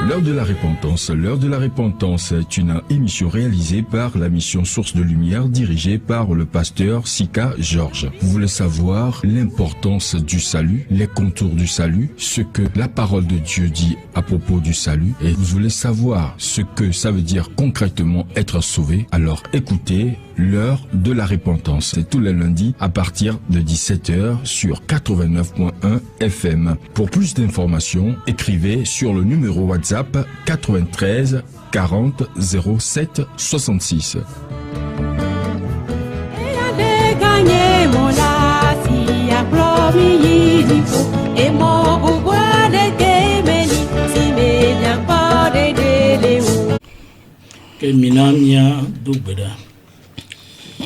L'heure de la repentance. L'heure de la repentance est une émission réalisée par la mission Source de Lumière dirigée par le pasteur Sika Georges. Vous voulez savoir l'importance du salut, les contours du salut, ce que la parole de Dieu dit à propos du salut, et vous voulez savoir ce que ça veut dire concrètement être sauvé. Alors écoutez l'heure de la repentance. C'est tous les lundis à partir de 17h sur 89.1 FM. Pour plus d'informations, écrivez sur le numéro WhatsApp 93 40 07 66. Minamia Dubeda.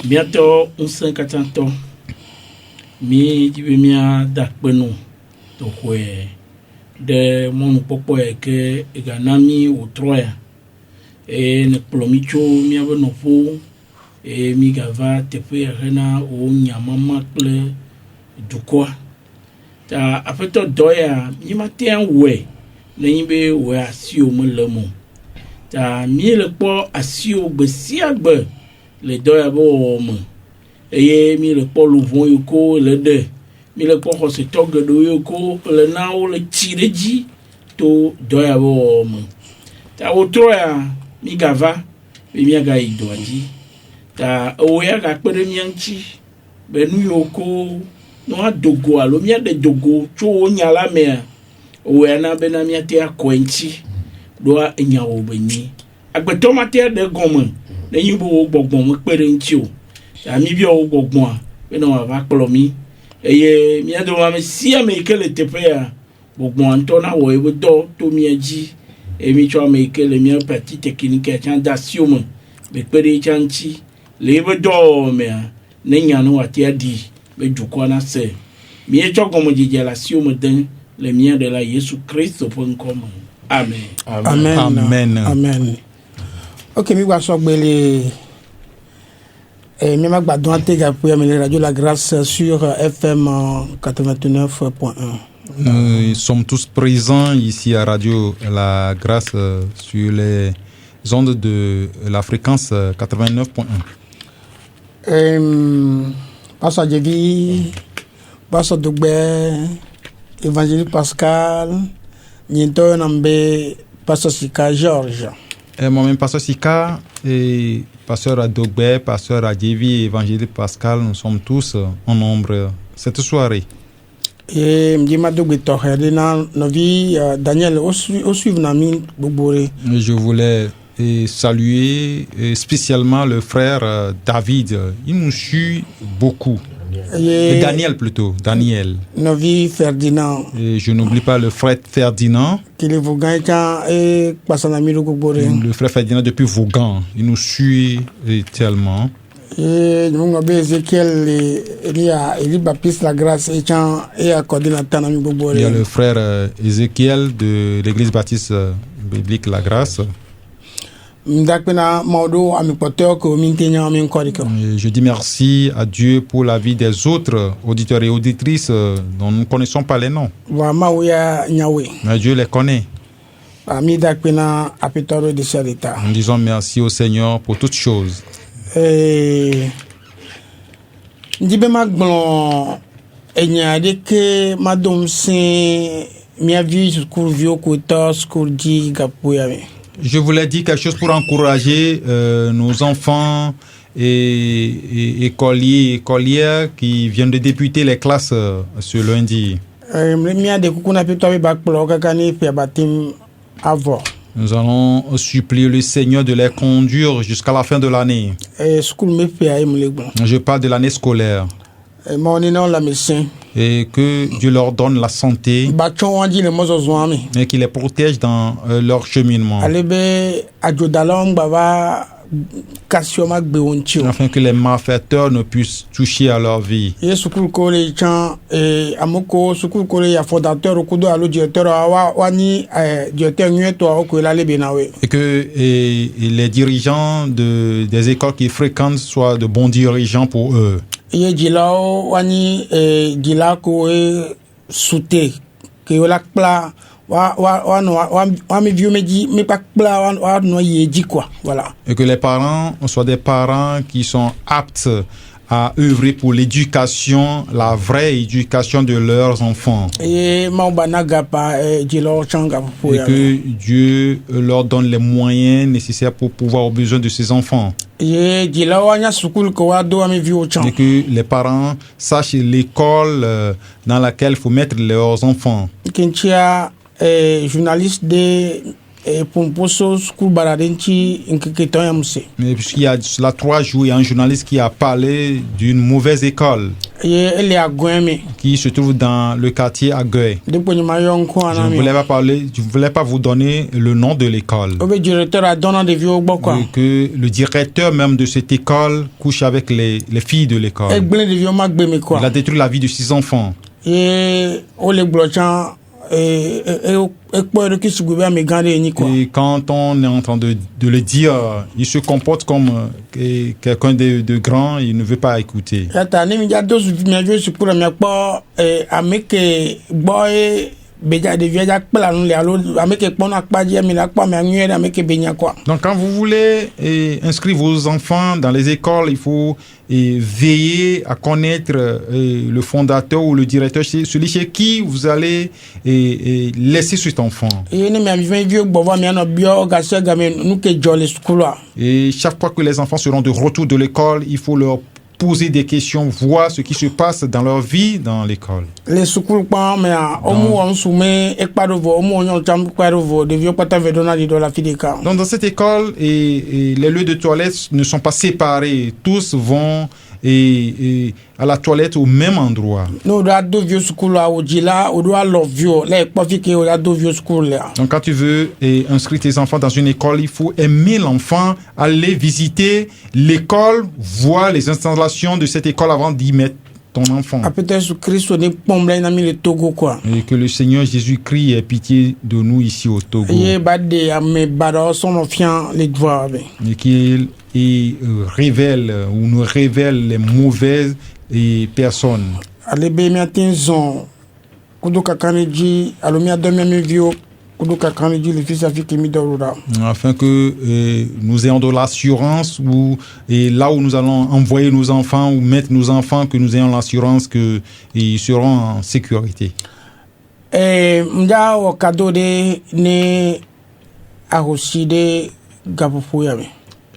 Bientôt, on s'en catanto. Mi jibimia dakbeno. Tokwe. De mon popo eke eganami utroya. E ne plomicho mi aveno fo. E mi gava tepe rena o nyamama kle dukwa. Ta afeto doya mi maten we. Ne yimbe we asi o melemo. Ta mi le po asi o gbesi agbe. Le doya bo me. Eye mi le po louvon yoko le de. Mi le po se toge do yoko le na o le tireji to doya bo me. Ta otroya mi gava mi aga idoaji. Ta oya ga pere mi anchi. Be nu yoko no adogo alo mi ade dogo cho nyala me. Oya na be na mi ate akwenchi. Doa enya obeni. Agbeto mate de gomo. Ne yibo gbogbon mo pere nchi o. Ta mi bi o gbogbon a. Be na wa kplo mi. Eye mi ado ma me si ame kele tepe a. Gbogbon anto na wo ebo do to mi aji. E mi cho ame kele mi petit technique chan da sioma. Be pere chanchi. Le ebo do me a. Ne nya no ati adi. Be duko na se. Mi e cho gomo jije la sioma den le mien de la Yesu Christ pour comme. Amen. Amen. Amen. Amen. Ok, mi wa so gbele mi ma gbadun atega pour amener radio La Grâce sur FM 89.1. Nous sommes tous présents ici à Radio La Grâce sur les ondes de la fréquence 89.1. Pasteur Jevi, Pasteur Dougbe, Évangéliste Pascal, Niento Nambe, Pasteur Sika Georges. Moi-même, Pasteur Sika et Pasteur Adogbe, Pasteur Adjevi, Évangéliste Pascal, nous sommes tous en nombre cette soirée. Et Daniel, je voulais saluer spécialement le frère David. Il nous suit beaucoup. Et Daniel plutôt, Daniel. Novi Ferdinand. Et je n'oublie pas le frère Ferdinand. Le frère Ferdinand depuis Vaughan. Il nous suit tellement. Et Ezekiel, il y a Baptiste La Grâce et il y a le frère Ezekiel de l'église baptiste biblique La Grâce. Je dis merci à Dieu pour la vie des autres auditeurs et auditrices dont nous ne connaissons pas les noms. Mais Dieu les connaît. Nous disons merci au Seigneur pour toutes choses. Je voulais dire quelque chose pour encourager nos enfants et écolières qui viennent de débuter les classes ce lundi. Nous allons supplier le Seigneur de les conduire jusqu'à la fin de l'année. Je parle de l'année scolaire. Et que Dieu leur donne la santé et qu'il les protège dans leur cheminement. Afin que les malfaiteurs ne puissent toucher à leur vie. Et que les dirigeants des écoles qu'ils fréquentent soient de bons dirigeants pour eux. Voilà. Et que les parents soient des parents qui sont aptes à œuvrer pour l'éducation, la vraie éducation de leurs enfants. Et que Dieu leur donne les moyens nécessaires pour pouvoir aux besoins de ses enfants. Et que les parents sachent l'école dans laquelle il faut mettre leurs enfants. Journaliste mais puisqu'il y a cela 3 jours, il y a un journaliste qui a parlé d'une mauvaise école qui se trouve dans le quartier à Gué. Je ne voulais pas vous donner le nom de l'école. Et que le directeur même de cette école couche avec les filles de l'école. Il a détruit la vie de 6 enfants. Et quand on est en train de le dire, il se comporte comme quelqu'un de grand, il ne veut pas écouter. Donc quand vous voulez inscrire vos enfants dans les écoles, il faut veiller à connaître le fondateur ou le directeur, celui chez qui vous allez laisser cet enfant. Et chaque fois que les enfants seront de retour de l'école, il faut leur poser des questions, voir ce qui se passe dans leur vie dans l'école. Les Donc dans cette école, les lieux de toilette ne sont pas séparés. Tous vont à la toilette au même endroit. Donc quand tu veux inscrire tes enfants dans une école, il faut aimer l'enfant, aller visiter l'école, voir les installations de cette école avant d'y mettre ton enfant. Et que le Seigneur Jésus-Christ ait pitié de nous ici au Togo. Et qu'il révèle ou nous révèle les mauvaises personnes. Afin que nous ayons de l'assurance là où nous allons envoyer nos enfants ou mettre nos enfants, que nous ayons l'assurance qu'ils seront en sécurité.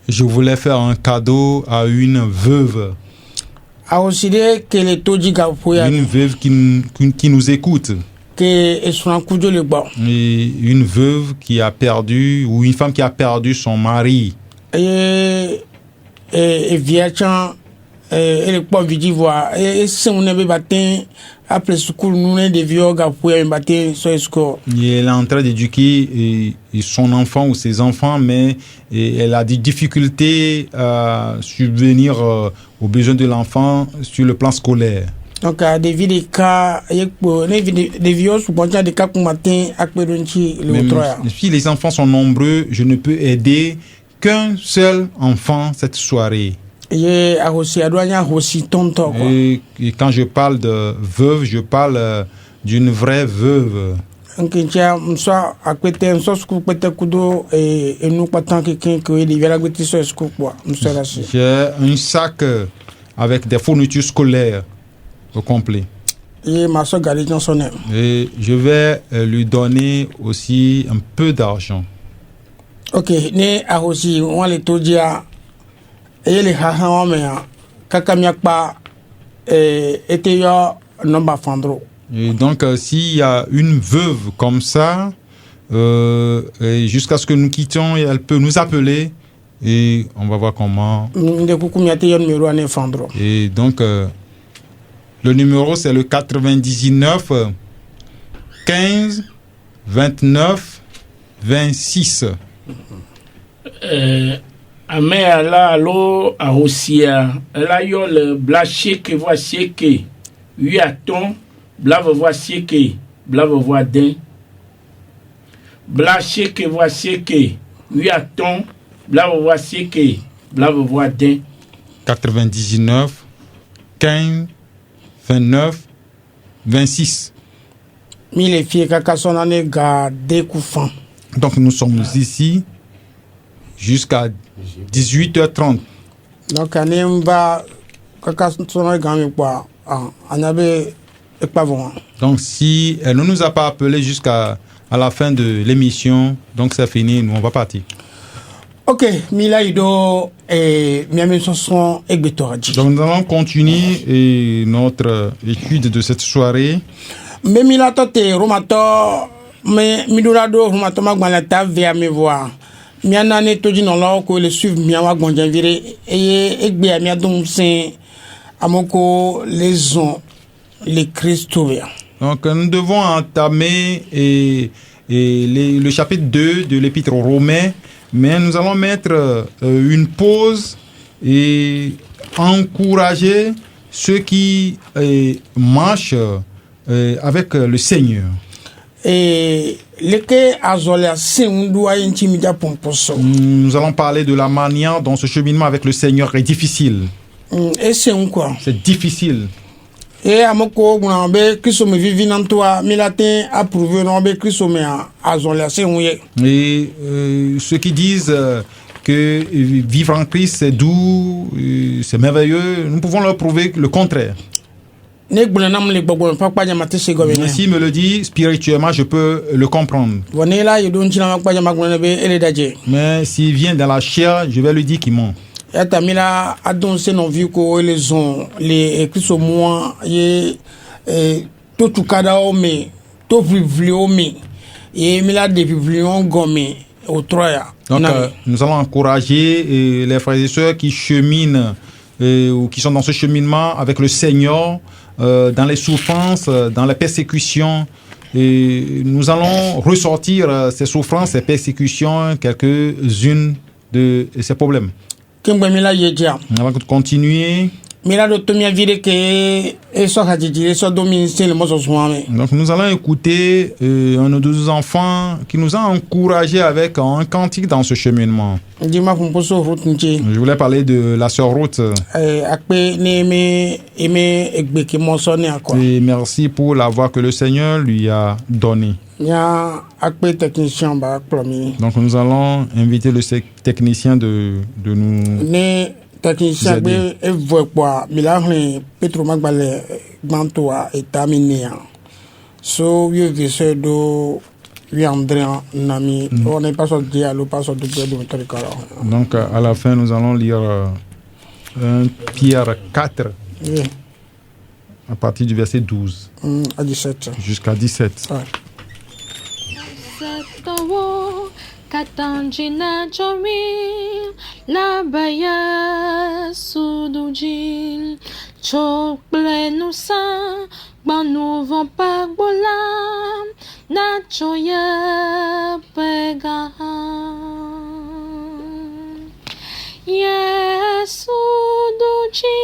Je voulais faire un cadeau à une veuve. Une veuve qui nous écoute. Et une veuve qui a perdu, ou une femme qui a perdu son mari. Elle est en train d'éduquer son enfant ou ses enfants, mais elle a des difficultés à subvenir aux besoins de l'enfant sur le plan scolaire. Donc, si les enfants sont nombreux, je ne peux aider qu'un seul enfant cette soirée. Et quand je parle de veuve, je parle d'une vraie veuve. J'ai un sac avec des fournitures scolaires au complet. Et je vais lui donner aussi un peu d'argent. Ok, on les et donc s'il y a une veuve comme ça, jusqu'à ce que nous quittions, elle peut nous appeler et on va voir comment. Et donc le numéro c'est le 99 15 29 26. Ame ala alo ahosia la yo le blaché que voici que 8 aton blave voici que blave voix d'un blaché que voici que 8 aton blave voici que blave voix d'un 99 15 29 26. mi les filles kaka sonane ga découfant. Donc nous sommes ici jusqu'à 18h30. Donc anemba kaka sonane ga mi kwa anabe ekpavon. Donc si elle ne nous a pas appelé jusqu'à la fin de l'émission, donc c'est fini, nous on va partir. Ok, Mila Ido et Miami Sonson et Betoradji. Donc nous allons continuer notre étude de cette soirée. Mais Mila Tote, Romato, mais Midurado, Romato Magbanata, via me voir. Miana ne toji non là que le suivre Miawa Gondjanvire et Egbe Amia Dom Saint Amoko les ont les Christovia. Donc nous devons entamer le chapitre 2 de l'épître aux Romains. Mais nous allons mettre une pause et encourager ceux qui marchent avec le Seigneur. Et nous allons parler de la manière dont ce cheminement avec le Seigneur est difficile. Et c'est quoi? C'est difficile. Et à mon co, on a Christ me vivant en toi, Milatin approuvé, on a Christ me et ceux qui disent que vivre en Christ c'est doux, c'est merveilleux, nous pouvons leur prouver le contraire. S'il me le dit spirituellement, je peux le comprendre. Mais s'il vient dans la chair, je vais lui dire qu'il ment. Tamila adonse non vu ko les ont les Christ moi ye to tukada o me to biblio me et mila de biblion gomme au troya. Donc nous allons encourager les frères et sœurs qui cheminent ou qui sont dans ce cheminement avec le Seigneur dans les souffrances, dans les persécutions. Et nous allons ressortir ces souffrances, ces persécutions, quelques-unes de ces problèmes. Avant de continuer, donc nous allons écouter un de nos enfants qui nous a encouragés avec un cantique dans ce cheminement. Je voulais parler de la sœur Ruth. Et merci pour la voix que le Seigneur lui a donnée. Donc nous allons inviter le technicien de nous aider. So you vise do we André nami on est pas sorti à l'opération de donc à la fin nous allons lire 1 Pierre 4 à partir du verset 12 à 17 jusqu'à 17. Katanjina Jomil la baya sudujil chokble nusa banu vont pas bolam na choya pega yesu duji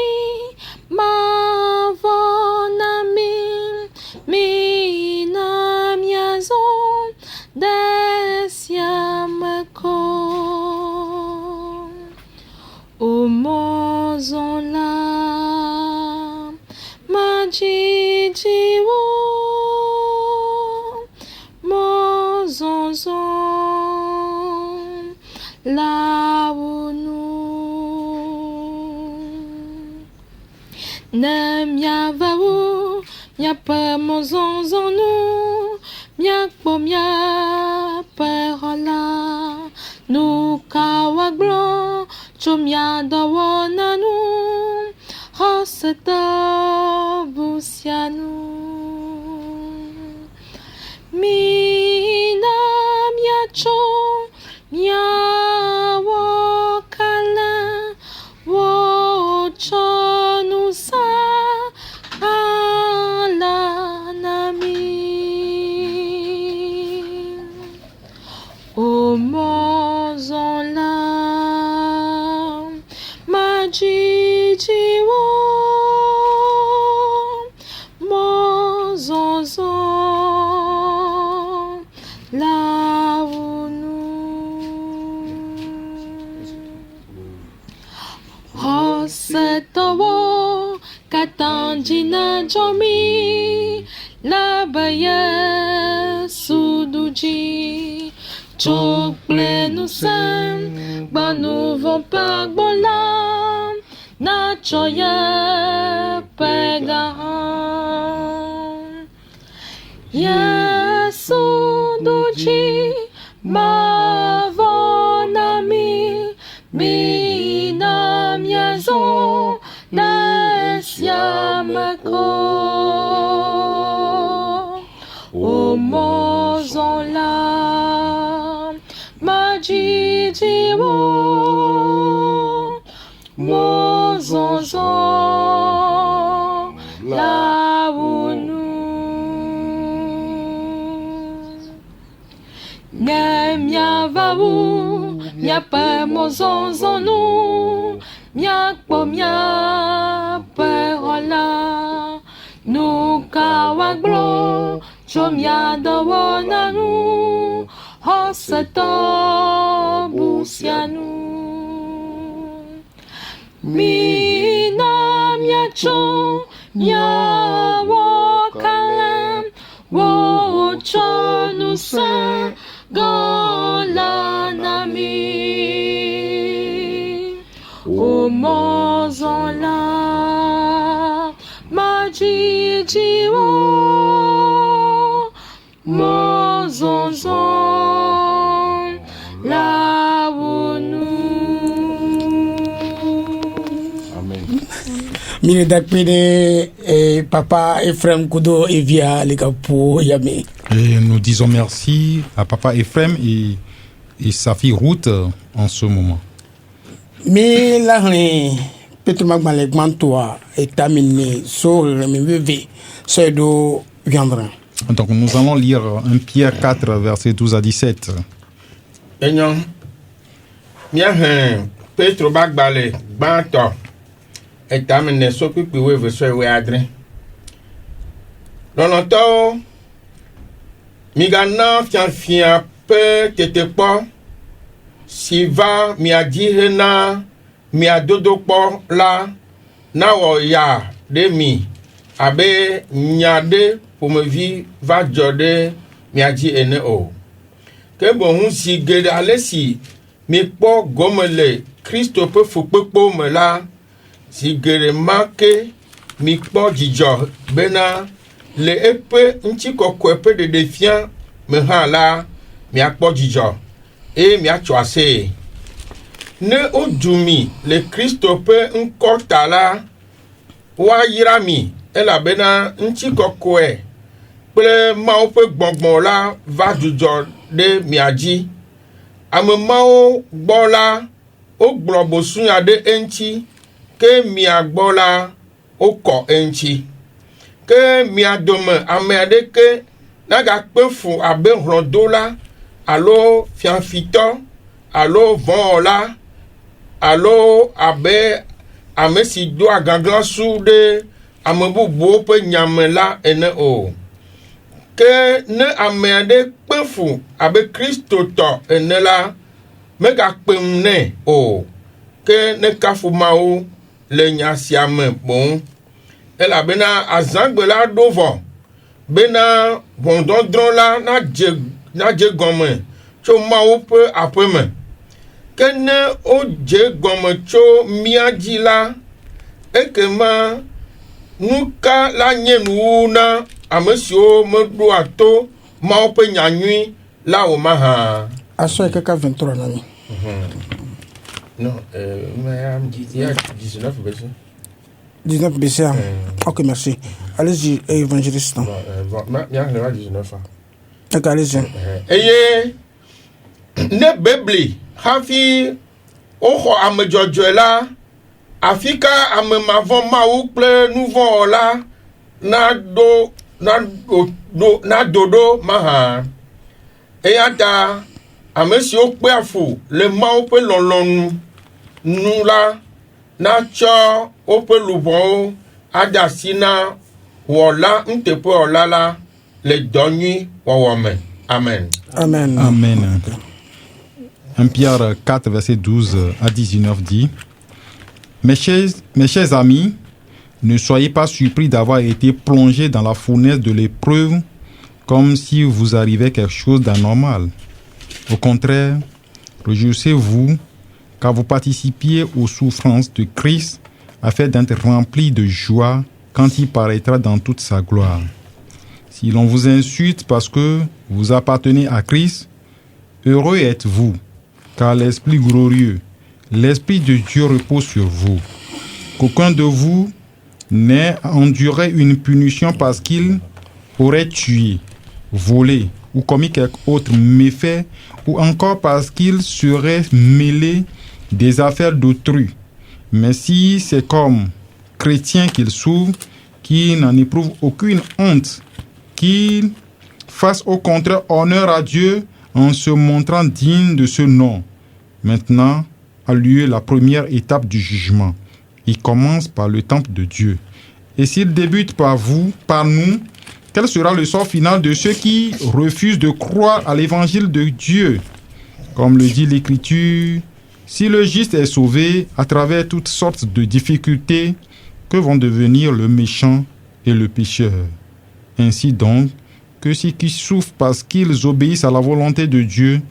ma vonamil mi nam yazon Desiamako O mozola Majijiwo Mozonzon Launu Nemyavawu Myapa mozonzonu Myakpo mya perola nu kawagblo chomya dawana nu hoseta busianu mina myacho mya wokala wo chonusa ala nami O mozola majijiwo mozonzo launu Hosetowo katanjina jomi la baye suduji chokle nous sem ba nous vont pas bola na choye pegahan Yesuduji ma vonami mina miazo Nesiamako O mozola Majijiwo Mozonzo Launu Nyamya vawu Nyapa mozonzo nu Nyakpo mya perola Nuka waglo Chomya dawana nu Hosato busianu Mina myacho Nya wokalam Wocho nusa Golanami O mozola majijiwo mozonzon la wonu. Amen. Mine dakpene papa Ephraim Kudo Evia Lekapo Yame. Et nous disons merci à papa Ephraim et sa fille Ruth en ce moment. Mais là, Petre Magmalek Mantoa est terminé sur le MVV, c'est d'où viendra. Donc nous allons lire 1 Pierre 4, versets 12 à 17. Enyon, miahen Petro Bagbale Banto est terminé sur le MVV, c'est d'où viendra. Longtemps, Migana fian pe tete po Siva miadihena miadodo po la na wo ya de mi abe nyade pour me vi va jode miadi ene o ke bon hun si gede alesi mi po gomele Christo pe fukpepo me la si gede make mi po jijo bena le epe nti kokwepe de defiant me ha la mi akpo jijo e mi achoase ne odumi le Christo pe nkota la wa yirami ela bena nti kokwe ple ma o pe gbongbon la va jujo de mi aji ame ma o gbo la o gbrobo sunya de enti ke mi agbo la o ko enti que mi adome amede que naga pefu abe rondola allo fianfito allo vola allo abe amesi do aganglan soude amebu bo pe nyamela ene o que ne amede pefu abe Christo to ene la mega pemne o que ne kafumao le nyasiame bon ela bena azangbela dovo bena bondondron la na je gomme cho mawo pe apeme kene o je gomme cho miaji la ekema nuka la nyenu na amesio medo ato mawo pe nyanui la o maha Aso kaka 23 nami. non mais am dit 19 verset 19 BCA. Ok, merci. Allez-y, évangéliste. Bien, 19 ans. Ok, allez-y. Eye, ne bebli, hafi, oho ame jojoela, afika ame mavon ma ouple nouveau la, na dodo maha. Eyata, ame si okpe afu, le ma oupe lon nou la, na cho ope lubon adasina wola ntepe olala le doni wawame. Amen. Amen. Amen. 1 Pierre 4, verset 12 à 19 dit: Mes chers amis, ne soyez pas surpris d'avoir été plongés dans la fournaise de l'épreuve comme si vous arrivait quelque chose d'anormal. Au contraire, réjouissez-vous car vous participiez aux souffrances de Christ afin d'être remplis de joie quand il paraîtra dans toute sa gloire. Si l'on vous insulte parce que vous appartenez à Christ, heureux êtes-vous, car l'Esprit glorieux, l'Esprit de Dieu repose sur vous. Qu'aucun de vous n'ait enduré une punition parce qu'il aurait tué, volé ou commis quelque autre méfait, ou encore parce qu'il serait mêlé des affaires d'autrui. Mais si c'est comme chrétien qu'il souffre, qu'il n'en éprouve aucune honte, qu'il fasse au contraire honneur à Dieu en se montrant digne de ce nom. Maintenant a lieu la première étape du jugement. Il commence par le temple de Dieu. Et s'il débute par vous, par nous, quel sera le sort final de ceux qui refusent de croire à l'évangile de Dieu? Comme le dit l'Écriture, si le juste est sauvé à travers toutes sortes de difficultés, que vont devenir le méchant et le pécheur? Ainsi donc, que ceux qui souffrent parce qu'ils obéissent à la volonté de Dieu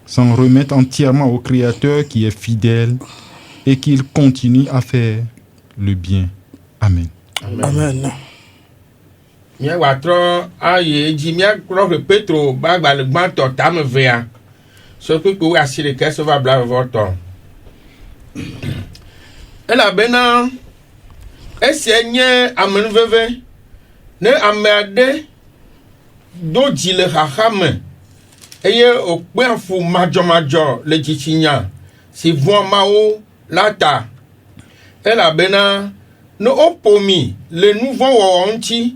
s'en remettent entièrement au Créateur qui est fidèle et qu'ils continuent à faire le bien. Amen. Amen. Míagbàtrɔ ayi dzi míaklɔ ƒe Petro ƒe agbalẽ gbãtɔ tame vea sɔkpekpe 19 sɔ va 23. Elabena esia nye amenuveve ne ame aɖe do dzi le xaxa me eye wòkpe afu madzɔmadzɔ le dzitsinya si vɔ̃a Mawu la ta. Elabena ne woƒo mi le nu vɔ̃ wɔwɔ ŋuti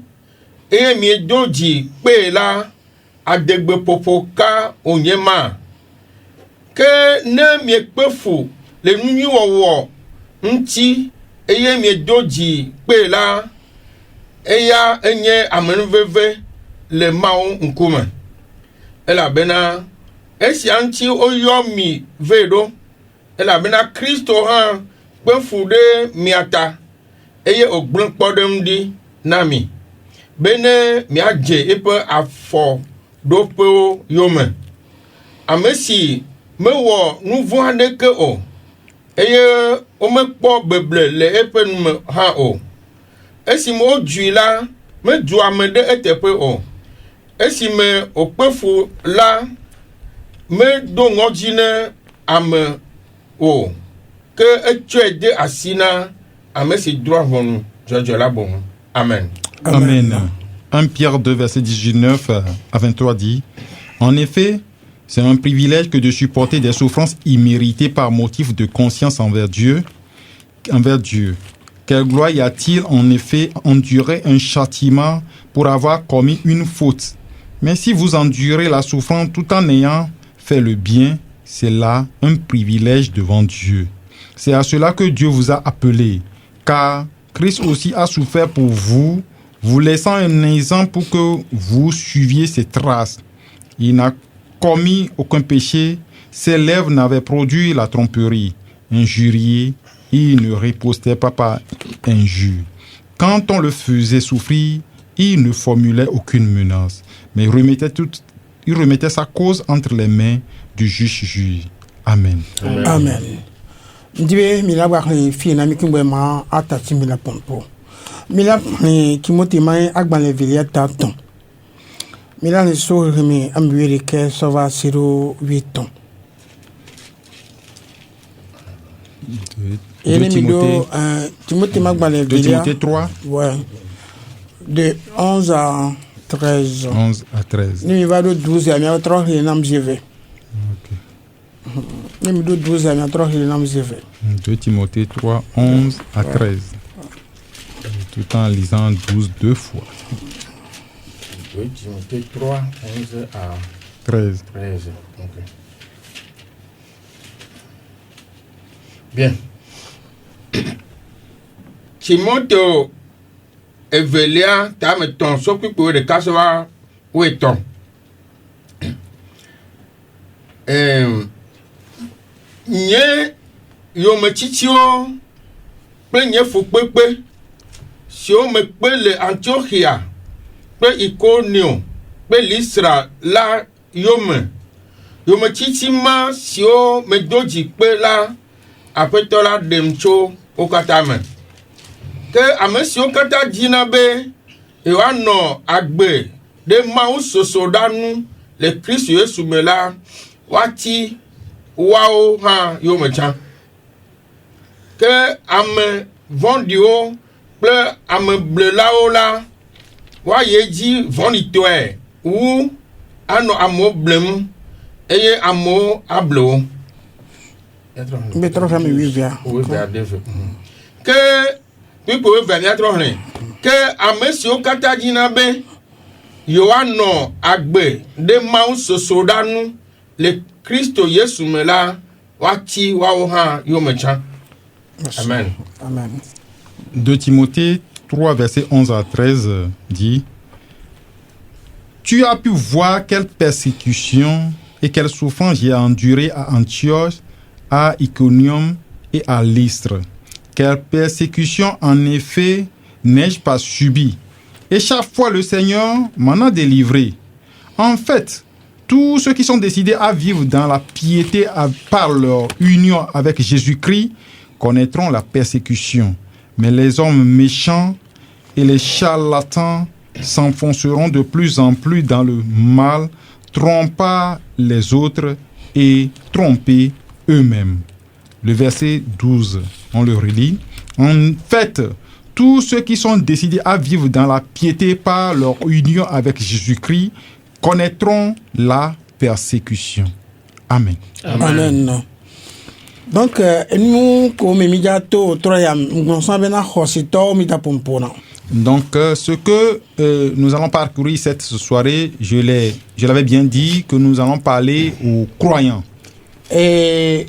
eye miedo dzi kpee la, adegbeƒoƒo ka wònye ma. Ke ne miekpe fu le nu nyui wɔwɔ ŋuti eye miedo dzi kpee la, eya enye amenuveve le Mawu ŋkume. Elabena esia ŋuti woyɔ mi vɛ ɖo. Elabena Kristo hã kpe fu ɖe mia ta eye wògblẽ kpɔɖeŋu ɖi na mi bene miadze eƒe afɔɖoƒewo yome. Ame si mewɔ nu vɔ̃ aɖeke o eye womekpɔ beble le eƒe nu me hã o. Esime wodzui la, medu ame ɖe eteƒe o. Esime wòkpe fu la, medo ŋɔdzi ne ame o, ke etsɔe de asi na ame si drɔ̃a ʋɔnu dzɔdzɔ la boŋu. Amen. Amen. 1 Pierre 2, verset 19 à 23 dit, « En effet, c'est un privilège que de supporter des souffrances imméritées par motif de conscience envers Dieu. Quelle gloire y a-t-il en effet endurer un châtiment pour avoir commis une faute? Mais si vous endurez la souffrance tout en ayant fait le bien, c'est là un privilège devant Dieu. C'est à cela que Dieu vous a appelé, car Christ aussi a souffert pour vous, vous laissant un exemple pour que vous suiviez ses traces. Il n'a commis aucun péché, ses lèvres n'avaient produit la tromperie. Injurié, il ne ripostait pas par injure. Quand on le faisait souffrir, il ne formulait aucune menace, mais il remettait sa cause entre les mains du juge. Amen. Amen. Ndibe mila bakni fi na mikingwe ma atati mila pompo. Mila ni kimoti mai agbale vilia taton. Mila ni so remi ambiwiri ke sova 08 ans. Et Timothée Magbale Vilia. Timothée 3. Ouais. De 11 à 13 ans. 11 à 13. Nous, il va de 12 ans, il y a 3 ans, il y a 12 ans, 2 Timothée 3, 11 à 13. Tout en lisant 12 deux fois. 2 Timothée 3, 11 à 13. Okay. Bien. Timothée Evelia, tame ton s'occupe de Kasova ou eton. Nye yo me titio pe nye fukpepe si o me pe le Antiochia pe Iconium kple Listra la yome yometsitsi ma siwo medo dzi kpe la aƒetɔ la ɖem tso wo katã me ke ame siwo katã dina be yewoanɔ agbe ɖe Mawu sosoɖanu le Kristo Yesu me la woati woawo hã yome tsã ke ame vɔ̃ɖiwo kple ame blelawo la woayi edzi vɔ̃ɖitɔe wu anɔ amewo blem eye amewo able wo. Ke kpikpo wevea miatrɔ hlẽ ke ame siwo katã dzina be yewoanɔ agbe ɖe Mawu sosoɖanu le Kristo Yesu me la woati woawo hã yome tsã. Amen. Amen. 2 Timothée 3, verset 11 à 13 dit: Tu as pu voir quelle persécution et quelle souffrance j'ai enduré à Antioche, à Iconium et à Lystre. Quelle persécution en effet n'ai-je pas subi? Et chaque fois le Seigneur m'en a délivré. En fait, tous ceux qui sont décidés à vivre dans la piété par leur union avec Jésus-Christ connaîtront la persécution. Mais les hommes méchants et les charlatans s'enfonceront de plus en plus dans le mal, trompant les autres et trompés eux-mêmes. Le verset 12, on le relit. En fait, tous ceux qui sont décidés à vivre dans la piété par leur union avec Jésus-Christ connaîtront la persécution. Amen. Amen. Donc, nous, comme immédiatement, nous Donc, ce que nous allons parcourir cette soirée, je l'avais bien dit, que nous allons parler aux croyants. Et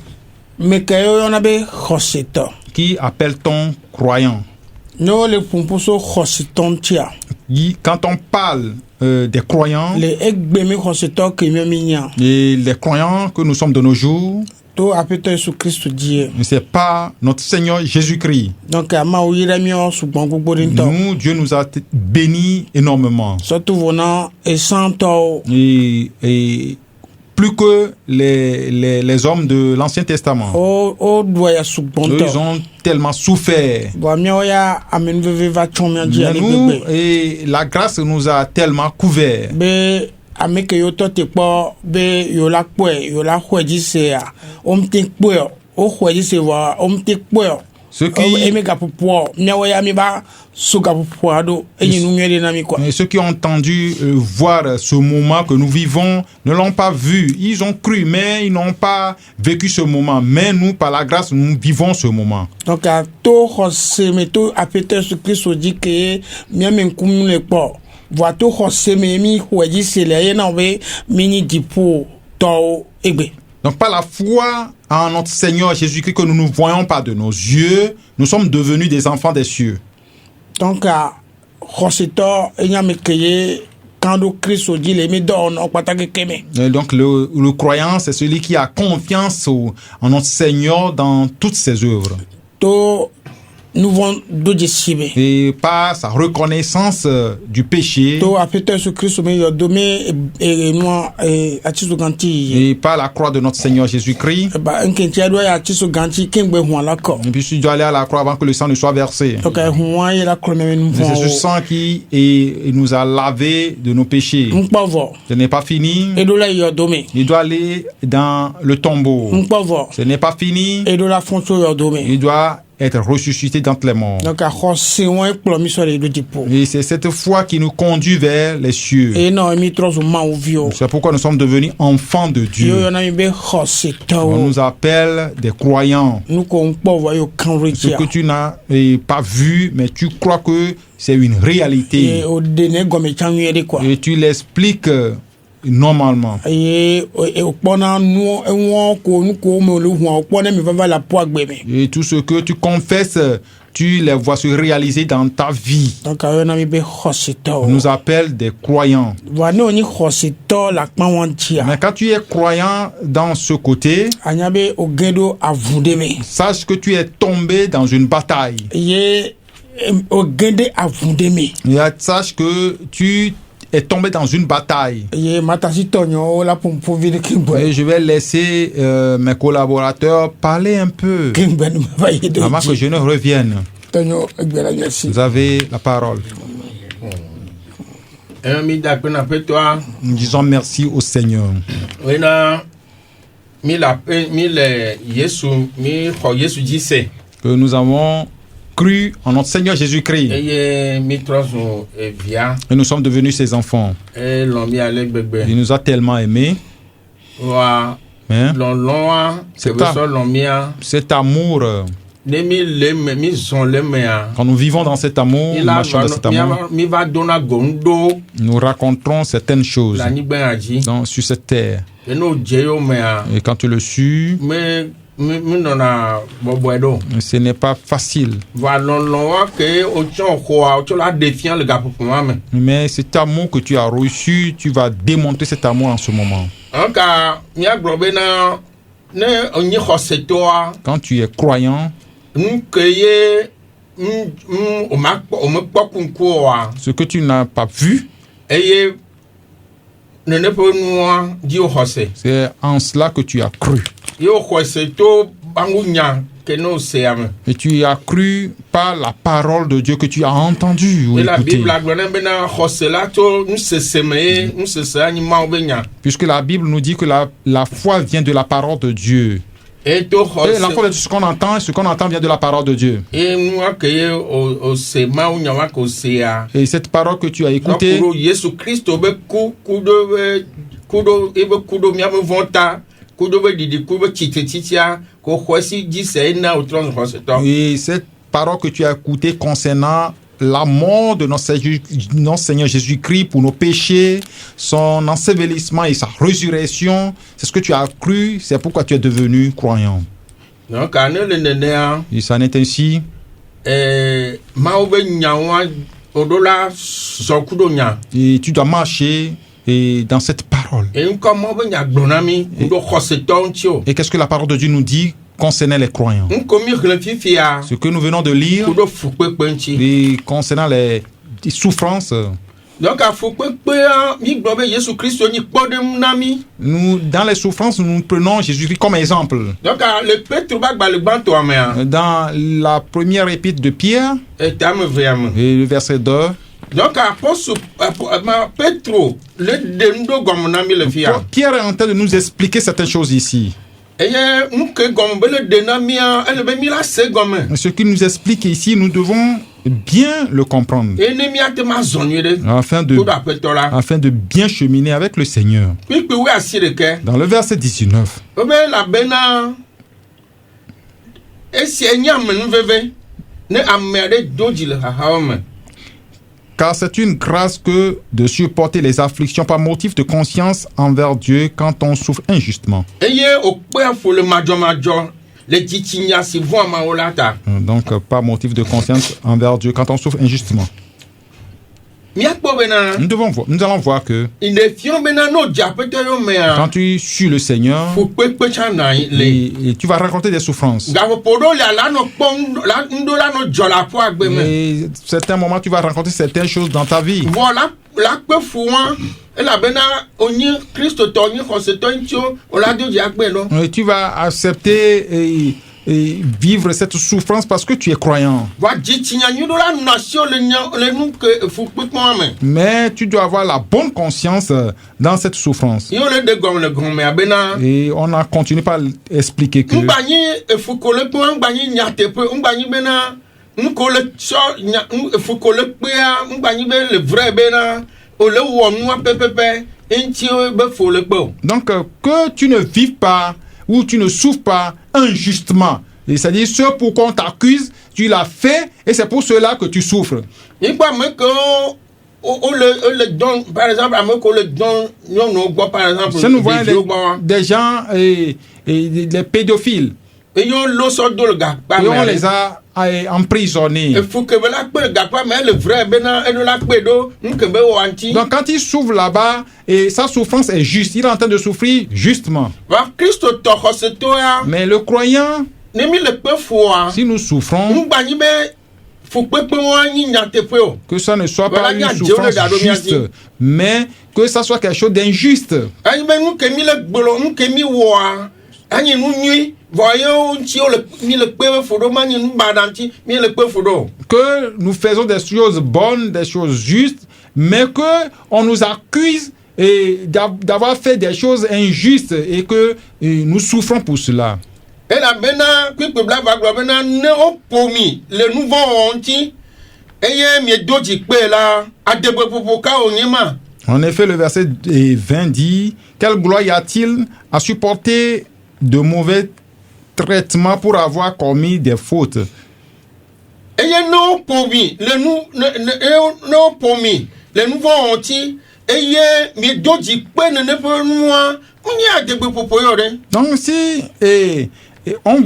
Qui appelle-t-on croyant? Quand on parle des croyants, et les croyants que nous sommes de nos jours, c'est pas notre Seigneur Jésus-Christ. Donc, nous, Dieu nous a bénis énormément. Et plus que les hommes de l'Ancien Testament. Ils ont tellement souffert. Mais nous, et la grâce nous a tellement couverts. Ceux qui ont entendu voir ce moment que nous vivons ne l'ont pas vu. Ils ont cru, mais ils n'ont pas vécu ce moment. Mais nous, par la grâce, nous vivons ce moment. Donc, donc par la foi en notre Seigneur Jésus-Christ que nous ne voyons pas de nos yeux, nous sommes devenus des enfants des cieux. Donc, et donc le croyant, c'est celui qui a confiance en notre Seigneur dans toutes ses œuvres. Et par sa reconnaissance du péché, et par la croix de notre Seigneur Jésus-Christ, et puis tu dois aller à la croix avant que le sang ne soit versé. C'est ce sang qui nous a lavé de nos péchés. Ce n'est pas fini. Il doit aller dans le tombeau. Ce n'est pas fini. Il doit être ressuscité d'entre les morts. Et c'est cette foi qui nous conduit vers les cieux. C'est pourquoi nous sommes devenus enfants de Dieu. On nous appelle des croyants. Ce que tu n'as pas vu, mais tu crois que c'est une réalité. Et tu l'expliques normalement. Et tout ce que tu confesses, tu les vois se réaliser dans ta vie. On nous appelle des croyants. Mais quand tu es croyant dans ce côté, sache que tu es tombé dans une bataille. Et sache que tu est tombé dans une bataille. eye matasi tɔnyɔ la pompovi de kingbɛ Et je vais laisser mes collaborateurs parler un peu kingbɛ ni ma va ye de avant que je ne revienne. tɔnyɔ egbe la ɲɛsi. Vous avez la parole. mi da pe na pe toa Nous disons merci au Seigneur. wena mi le Yesu mi xɔ Yesu dzi se Que nous avons cru en notre Seigneur Jésus-Christ. eye mi trɔ zu evia Et nous sommes devenus ses enfants. elɔn mi ale gbegbe Il nous a tellement aimés. wa Hein? lɔlɔn wa C'est kebe ça. sɔ lɔn mia Cet amour, ne mi le me mi zɔn le mea quand nous vivons dans cet amour, mi nous la marchons dans cet amour, mi va dona gonu do nous raconterons certaines choses le anyigba ya dzi sur cette terre. eno dze yo mea Et quand tu le suis, mi nɔna bɔbɔe ɖo. ce n'est pas facile. Va lɔlɔ wa ke wotsɔ xɔa wotsɔ la ɖe fia le gaƒoƒo ma me. Mais cet amour que tu as reçu, tu vas démontrer cet amour en ce moment. Anka miagblɔ be na ne onyi xɔsetɔa Quand tu es croyant, nu ke ye o mekpɔ kunku oa ce que tu n'as pas vu, eye nene ƒe nua dzi wo xɔse. c'est en cela que tu as cru. Ye wo xɔsetɔ bangu nya ke ne wo sea me. Et tu as cru par la parole de Dieu que tu as entendu ou Ye la écouté. Bible agblɔ ne bena xɔse la to nusese me ye nusesea nyi Mawu be nya. Puisque la Bible nous dit que la foi vient de la parole de Dieu. Eye to Et la foi xɔse de ce qu'on entend vient de la parole de Dieu. eye nua ke ye o se Mawu nya wa ke o sea. Et cette parole que tu as écoutée, Kudo Yesu Kristo be kudo miame vɔta kudo be didi kudo be tsitsia ko xɔsi dzi se ena o trɔ xɔsetɔ. et cette parole que tu as écoutée concernant la mort de notre Seigneur Jésus-Christ pour nos péchés, son ensevelissement et sa résurrection, c'est ce que tu as cru, c'est pourquoi tu es devenu croyant. Donc ane le nenea Et ça n'est ainsi. Mawu be nya wa oɖo la zɔ kudo nya. Et tu dois marcher et dans cette parole. Et ŋkɔ Mawu be nya gblɔ na mi kudo xɔsetɔ ŋuti o. Et qu'est-ce que la parole de Dieu nous dit concernant les croyants? Ŋko mi xlẽ fifia Ce que nous venons de lire kudo fukpekpe ŋuti. et concernant les souffrances, Donc afukpekpea mi gblɔ be Yesu Kristo nyi kpɔɖeŋu na mi. nous, dans les souffrances, nous prenons Jésus-Christ comme exemple. Donc le Petro ba gbalẽ gbãtɔa mea Dans la première épître de Pierre, etame vea me. et le verset 2, Donc apôtre Petro le de ŋu ɖo gɔme na mi le fia. Pierre est en train de nous expliquer certaines choses ici. Eye nu ke gɔme be le de na mia ele be mi la se gɔme. Ce qu'il nous explique ici, nous devons bien le comprendre Eye ne miate ma zɔ nyuie ɖe. afin Kudo aƒetɔ la. de bien cheminer avec le Seigneur. Kpikpi wo asi ɖeke. Dans le verset 19, Wobe elabena esie nye amenuveve ne ame aɖe do dzi le xaxawo me. car c'est une grâce que de supporter les afflictions par motif de conscience envers Dieu quand on souffre injustement. Eye wokpe afɔ le madzɔmadzɔ le dzitsinya si vɔ amawo la ta. Donc, par motif de conscience envers Dieu quand on souffre injustement. Míakpɔ bena Nous allons voir que ine fiɔ bena ne wodze aƒetɔ yo mea quand tu suis le Seigneur, fukpekpe tsã nɔ anyi le. et tu vas rencontrer des souffrances. Gaƒoƒo ɖewo lia la nɔ kpɔ ŋɖo la nɔ dzɔ le aƒua gbe me. Et certains moments, tu vas rencontrer certaines choses dans ta vie. Vɔ la kpe fu wa elabena wonye kristotɔ wonye xɔsetɔ ŋutio wola do dzi agbe no. Et tu vas accepter et vivre cette souffrance parce que tu es croyant. Vɔ dzitsinya nyui ɖo la nɔ asi le nu ke fukpekpea me. Mais tu dois avoir la bonne conscience dans cette souffrance. Yo le de gɔme le gɔmea bena Et on a continué par expliquer que ŋgbanyi efukolekpea ŋgbanyi nyateƒe ŋgbanyi bena ŋko le tsɔ nya efukolekpea ŋgbanyi be le vrai bena wòle wɔ nua pɛpɛpɛ eŋuti be fo le kpe o. donc que tu ne vives pas ou tu ne souffres pas injustement. Et c'est-à-dire ce pour qu'on t'accuse, tu l'as fait et c'est pour cela que tu souffres. Nyigba ame kewo le dɔn par exemple ame kewo le dɔn nyɔnuwo gbɔ par exemple Si nous voyons ɖeviwo gbɔ wa. des gens et les pédophiles, Eye wolo sɔ do le gakpa et on me. les a emprisonnés. Efukebe la kpe le gakpa me ele vrai bena eɖo la kpe ɖo ŋkebe wɔ ŋuti. Donc quand il souffre là-bas, et sa souffrance est juste, il est en train de souffrir justement. Va Kristo tɔ xɔsetɔ ya Mais le croyant, ne mi le kpe foa. si nous souffrons, Ŋgbanyi be fukpekpe wọn anyi nyateƒe o. Que ça ne soit Voilà, pas il y a une Dieu, souffrance le dado, juste, merci. mais que ça soit quelque chose d'injuste. Anyi be nu kemi le gbolo nu kemi wɔa anyi nu nyui vɔyewo ŋuti wo le mi le kpe fo ɖo ma anyi nu baɖa ŋuti mi le kpe fo ɖo o. Que nous faisons des choses bonnes, des choses justes, mais que on nous accuse d'avoir fait des choses injustes et que nous souffrons pour cela. Elabena kpekpebla va gblɔ bena ne woƒo mi le nu vɔ wɔwɔ ŋuti eye miedo dzikpe la adegbeƒoƒo ka wònye ma. En effet, le verset 20 dit: quelle gloire y a-t-il à supporter de mauvais traitements pour avoir commis des fautes? Eye ne woƒo mi le ne woƒo mi le nu vɔ wɔwɔ ŋuti eye miedo dzikpe nene ƒe nua wonye adegbeƒoƒo yɔ ɖe. Donc si on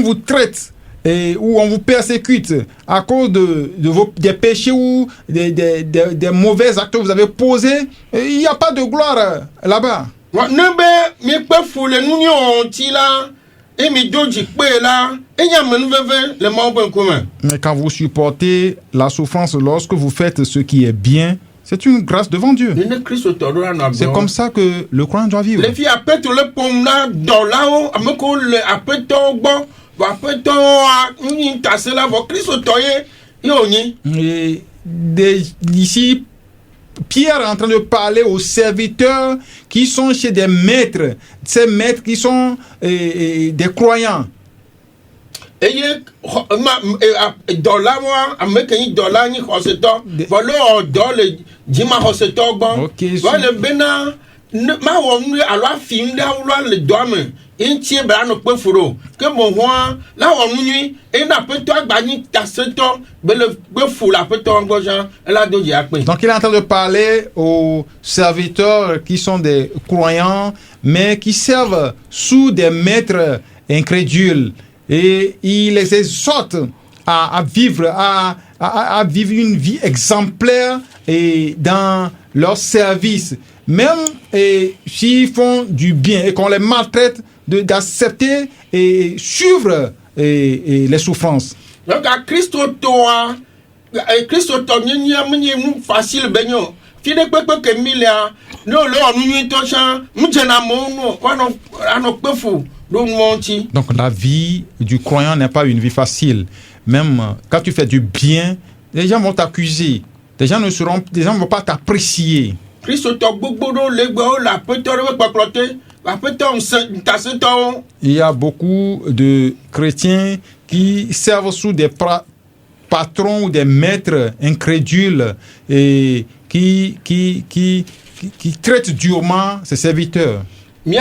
vous traite ou on vous persécute à cause des péchés ou des mauvais actes que vous avez posés, il n'y a pas de gloire là-bas. Ne be miekpe fu le nu nyɔ wɔwɔ ŋuti la eye miedo dzikpe la enye amenuveve le Mawu ƒe ŋkume. Mais quand vous supportez la souffrance lorsque vous faites ce qui est bien, c'est une grâce devant Dieu. Nene Kristo tɔ ɖo la nɔ C'est comme ça que le croyant doit vivre. Le fi aƒetɔ le ƒom na dɔlawo ame kewo le aƒetɔwo gbɔ vɔ aƒetɔwoa nyi tase la vɔ Kristo tɔ ye wònyi. Et ici, Pierre est en train de parler aux serviteurs qui sont chez des maîtres, ces maîtres qui sont des croyants. Eye dɔlawoa ame ke nyi dɔla nyi xɔsetɔ vɔ le wɔ dɔ le dzimaxɔsetɔ gbɔ vɔ le bena mawɔ nu alo afi nu ɖe awula le dɔa me ŋutie bla nɔ kpe fu ɖo ke bohɔa la wɔ nu nyui eye na aƒetɔ agba nyi tasetɔ be le kpe fu le aƒetɔ gbɔ zã ela do dzi akpe. Donc il est en train de parler aux serviteurs qui sont des croyants mais qui servent sous des maîtres incrédules. Et il les exhorte à vivre une vie exemplaire et dans leur service. Même s'ils font du bien et qu'on les maltraite, d'accepter et suivre les souffrances. Donc à Christo toa, Christo to nye nu facile benyo. Fide kpekpe ke mi lea, ne le ɔnu nyuitɔ tsã, nudzena amewo nu anɔ kpe fu. Donc la vie du croyant n'est pas une vie facile. Même quand tu fais du bien, les gens vont t'accuser. Les gens ne vont pas t'apprécier. Il y a beaucoup de chrétiens qui servent sous des patrons ou des maîtres incrédules et qui traitent durement ses serviteurs. Nous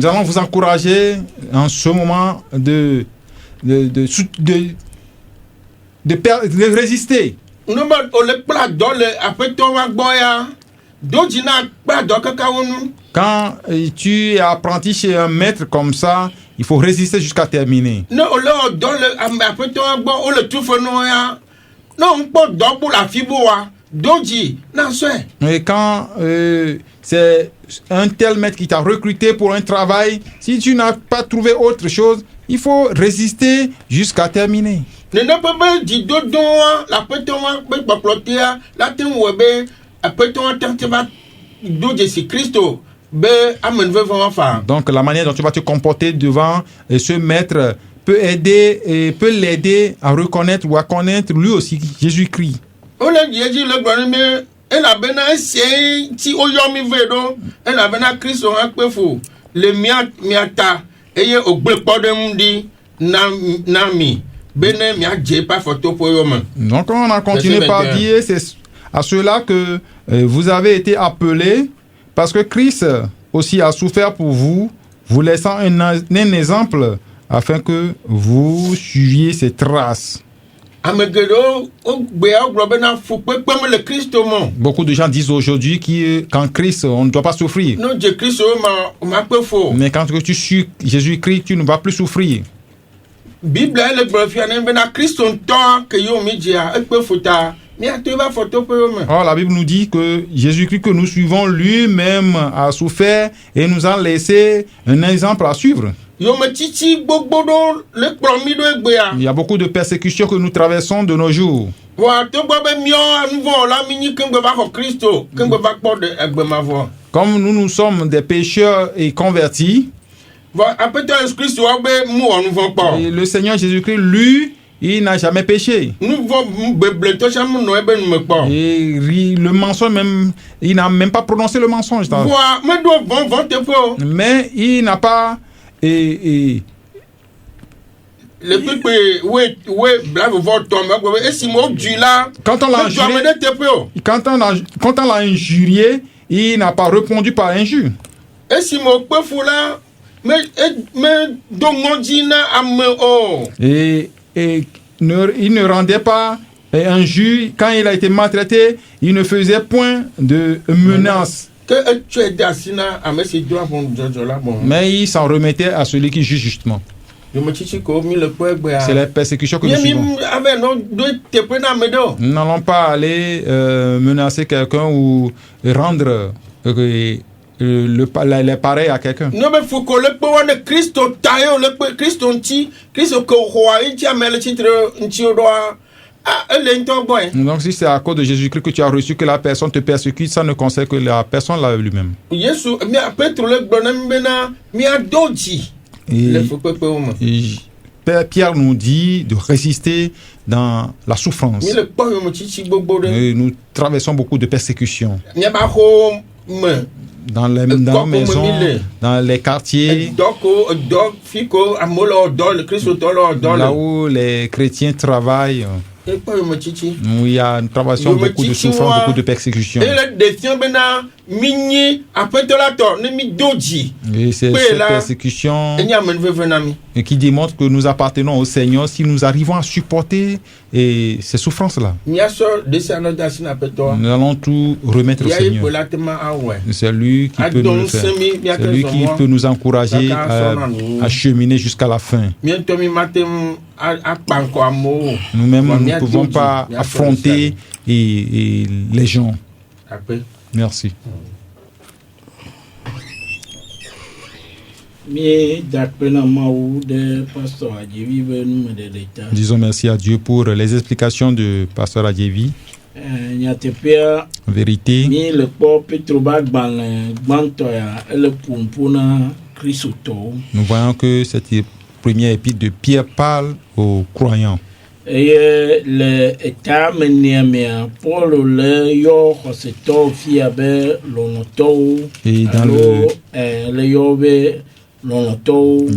allons vous encourager en ce moment de résister. Quand tu es apprenti chez un maître comme ça, il faut résister jusqu'à terminer. Et quand c'est un tel maître qui t'a recruté pour un travail, si tu n'as pas trouvé autre chose, il faut résister jusqu'à terminer. Donc la manière dont tu vas te comporter devant ce maître peut l'aider à reconnaître ou à connaître lui aussi Jésus-Christ. Donc on a continué par dire, c'est à cela que vous avez été appelés, parce que Christ aussi a souffert pour vous, vous laissant un exemple afin que vous suiviez ses traces. Beaucoup de gens disent aujourd'hui qu'en Christ, on ne doit pas souffrir. Mais quand tu suis Jésus-Christ, tu ne vas plus souffrir. Or, la Bible nous dit que Jésus-Christ que nous suivons lui-même a souffert et nous a laissé un exemple à suivre. Yometichi gbogbodo le kplomi do egbea. Il y a beaucoup de persécutions que nous traversons de nos jours. Wa to gbo be mio anvo la mini kengbe ba ko Kristo, kengbe ba kpo de egbemavo. Comme nous sommes des pécheurs et convertis, Wa apeto Yesu Kristo wa be mu onvo kpo. et le Seigneur Jésus-Christ, lui, il n'a jamais péché. Nu vo beble to cham no ebe nu me kpo. Et le mensonge même, il n'a même pas prononcé le mensonge. Wa me do bon te fo. Mais il n'a pas... Le pipe we blave vo to me gbo e si mo du la. Quand on l'a Me injurié, de te fo. quand on l'a injurié, il n'a pas répondu par injure. E si mo pe fu la me do ngoji na ame o. Et il ne rendait pas injure. Quand il a été maltraité, il ne faisait point de menaces. Que tu es d'assina ame si do avon jojo la bon. Mais il s'en remettait à celui qui juge justement. C'est la persécution que nous suivons. Nous n'allons pas aller menacer quelqu'un ou rendre les pareils à quelqu'un. Donc si c'est à cause de Jésus-Christ que tu as reçu que la personne te persécute, ça ne concerne que la personne là lui-même. Et Pierre nous dit de résister dans la souffrance. Et nous traversons beaucoup de persécutions. Dans les maisons, dans les quartiers, là où les chrétiens travaillent. Nous traversons beaucoup de souffrances, beaucoup de persécutions. Et c'est cette persécution qui démontre que nous appartenons au Seigneur si nous arrivons à supporter ces souffrances-là. Nous allons tout remettre au Seigneur. C'est lui qui peut nous le faire. C'est lui qui peut nous encourager à cheminer jusqu'à la fin. Nous-mêmes, nous ne pouvons pas affronter les gens. Merci. Disons merci à Dieu pour les explications de Pasteur Adjevi. Vérité. Nous voyons que cette première épître de Pierre parle aux croyants. Et le état meniamia Paul le yo hoseto fiabe lonoto et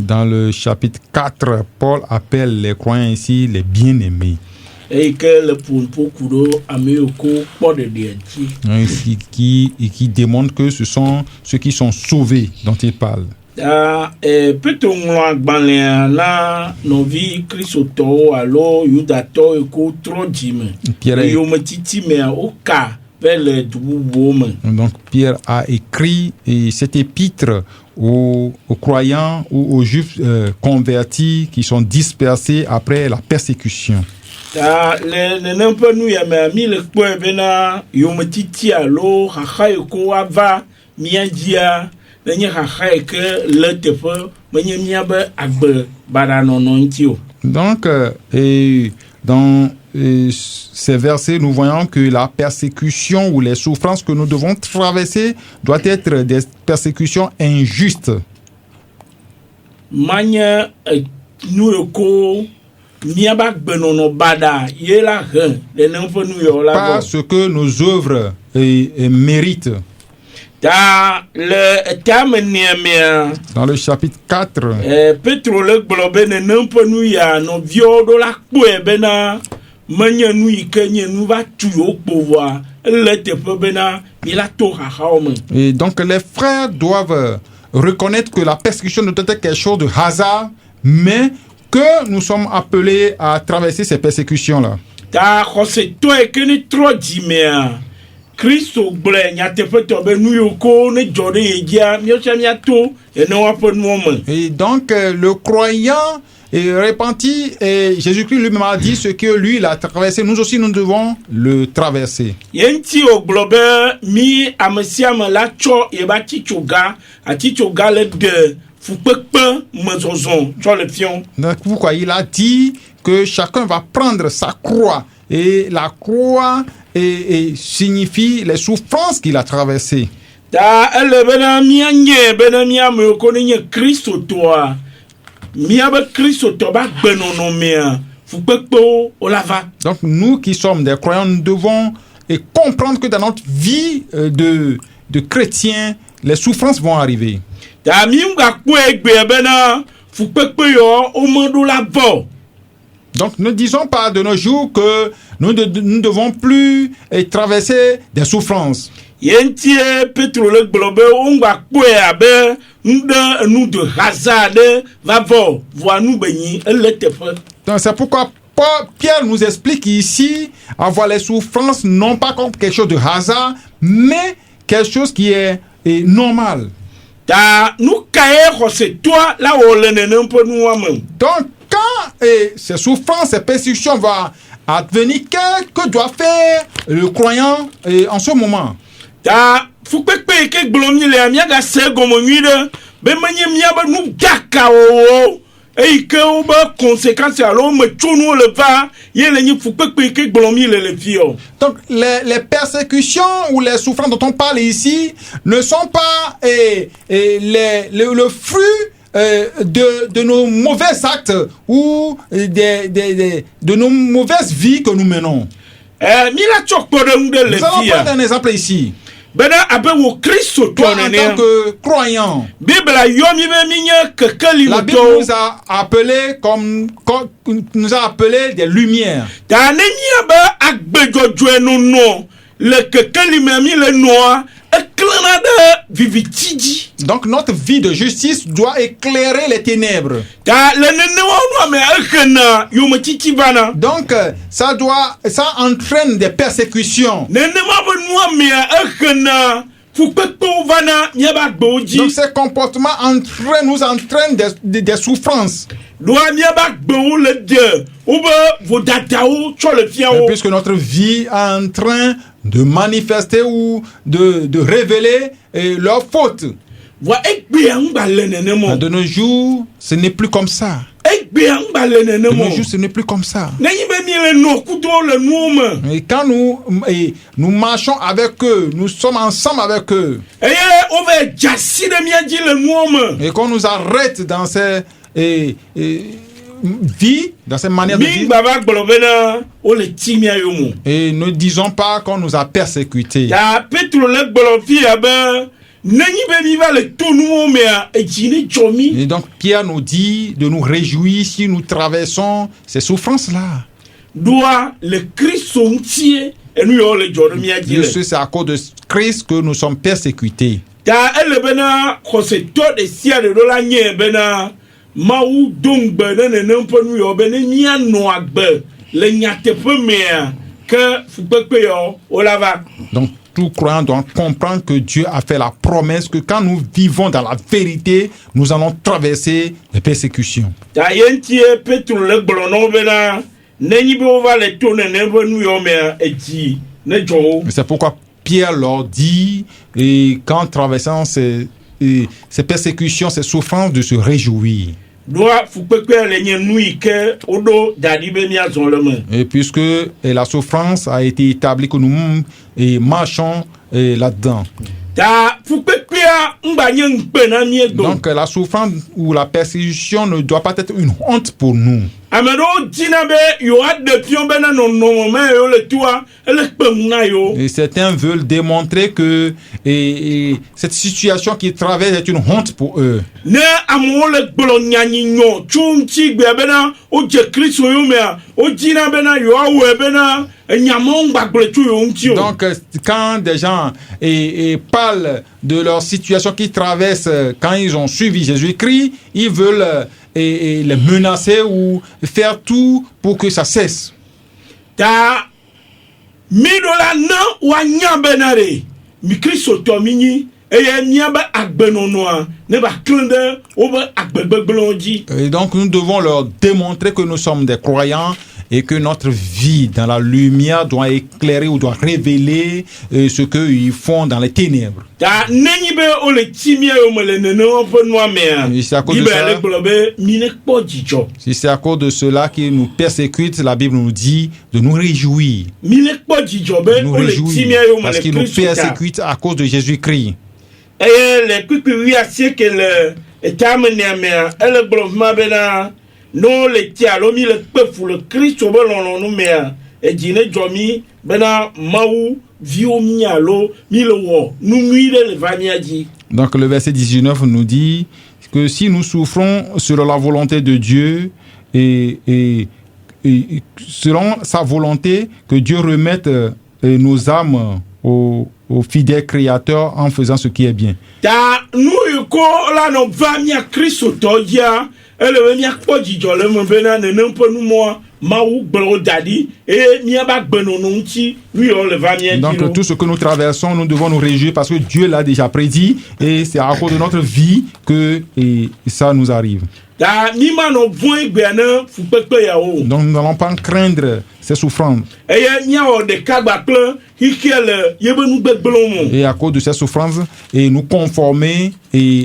dans le chapitre 4, Paul appelle les croyants ici les bien-aimés. Et que le punpukuro ameyoko pode dienti. Qui démontre que ce sont ceux qui sont sauvés dont il parle. Peut-on gbanlea na novi kristoto alo yudato eko trop dime. Donc Pierre a écrit cette épître aux croyants ou aux juifs convertis qui sont dispersés après la persécution. Le n'importe nous ya mi le kwe bena yometiti alo hahaiko ava miandia. Donc, dans ces versets, nous voyons que la persécution ou les souffrances que nous devons traverser doivent être des persécutions injustes. Pas ce que nos œuvres méritent. Dans le chapitre 4, et donc les frères doivent reconnaître que la persécution ne doit être quelque chose de hasard, mais que nous sommes appelés à traverser ces persécutions-là. Et donc le croyant est repenti et Jésus-Christ lui-même a dit ce que lui il a traversé, nous aussi nous devons le traverser. fukpekpe mezɔzɔ tsɔ le fiɔ. Donc, pourquoi il a dit que chacun va prendre sa croix. Et la croix signifie les souffrances qu'il a traversées. Ta ele bena mianye bena miame ko ne nye Kristo toa. Miabe Kristo to ba gbenono mea. Fukpekpe o lava. Donc, nous qui sommes des croyants, nous devons comprendre que dans notre vie de chrétiens, les souffrances vont arriver. Ta miunga kwe gbe bena fukpekpe yo o mondo la vo. Donc, ne disons pas de nos jours que nous ne devons plus traverser des souffrances. Yentie Petro le globe ongwa kwe abe nde nu de hasard va vo voa nu benyi ele tefe. Donc, c'est pourquoi Pierre nous explique ici avoir les souffrances non pas comme quelque chose de hasard, mais quelque chose qui est normal. Ta nous kaye c'est toi là où le nene peut nous amener. Donc, quand ces souffrances, ces persécutions vont advenir, que doit faire le croyant en ce moment? Ta fukpekpe ke gblomi le amia ga se gomonwide be manye mia ba nu gaka o e ke o ba conséquence alors me tchonu le va yele ni fukpekpe ke gblomi le fio. Donc les persécutions ou les souffrances dont on parle ici ne sont pas le fruit de nos mauvais actes ou de nos mauvaises vies que nous menons. Nous allons prendre un exemple ici. Toi, en tant que croyant, la Bible nous a appelés des lumières. Donc notre vie de justice doit éclairer les ténèbres. Donc ça entraîne des persécutions. Donc ces comportements nous entraînent des souffrances. Puisque notre vie est en train de manifester ou de révéler leurs fautes. De nos jours, ce n'est plus comme ça. De nos jours, ce n'est plus comme ça. Et quand nous marchons avec eux, nous sommes ensemble avec eux. Et qu'on nous arrête dans ces vie, dans cette manière de vivre. Et ne disons pas qu'on nous a persécutés. Et donc Pierre nous dit de nous réjouir si nous traversons ces souffrances-là. C'est à cause de Christ que nous sommes persécutés. Donc tout croyant doit comprendre que Dieu a fait la promesse que quand nous vivons dans la vérité, nous allons traverser les persécutions. C'est pourquoi Pierre leur dit, et qu'en traversant ces persécutions, ces souffrances, de se réjouir. Et puisque la souffrance a été établie que nous marchons là-dedans. Donc la souffrance ou la persécution ne doit pas être une honte pour nous. Et certains veulent démontrer que cette situation qu'ils traversent est une honte pour eux. Donc quand des gens parlent de leur situation qu'ils traversent quand ils ont suivi Jésus-Christ, ils veulent les menacer ou faire tout pour que ça cesse. Et donc nous devons leur démontrer que nous sommes des croyants et que notre vie dans la lumière doit éclairer ou doit révéler ce qu'ils font dans les ténèbres. ta nenyi be o le timia o me le nene o pe noa mea Et c'est à cause de ibe ça. le gblɔ be mi ne kpɔ dzidzɔ Si c'est à cause de cela qu'ils nous persécutent, la Bible nous dit de nous réjouir. mi ne kpɔ dzidzɔ be Nous o le réjouir timia o me parce le qu'ils nous kristu ta persécutent à cause de Jésus-Christ. eye le kpikpi wi asieke le etame nea mea ele gblɔ fima bena no le tia alo mi le kpe fu le kristu be lɔlɔnu mea edzi ne dzɔ mi bena mawu viwo mi alo mi le wɔ nu nyui ɖe le va mia dzi. Donc le verset 19 nous dit que si nous souffrons selon la volonté de Dieu et selon sa volonté, que Dieu remette nos âmes au fidèle créateur en faisant ce qui est bien. ta nu yi ko la nɔ va mia kristu tɔ dzia ele be miakpɔ dzidzɔ le me bena nenem ƒe numɔa mawu gblɔ da ɖi eye miaba gbenɔnɔ ŋuti nu yiwo le va mia dzi Donc ɖo. tout ce que nous traversons, nous devons nous réjouir parce que Dieu l'a déjà prédit et c'est à cause de notre vie que ça nous arrive. ta mi ma nɔ vɔ̃e gbea ne fukpekpe yawo Donc nous n'allons pas craindre ces souffrances. eye miawɔ ɖeka gba kple xixia le yebe nugbegblẽwo me Et à cause de ces souffrances, et nous conformer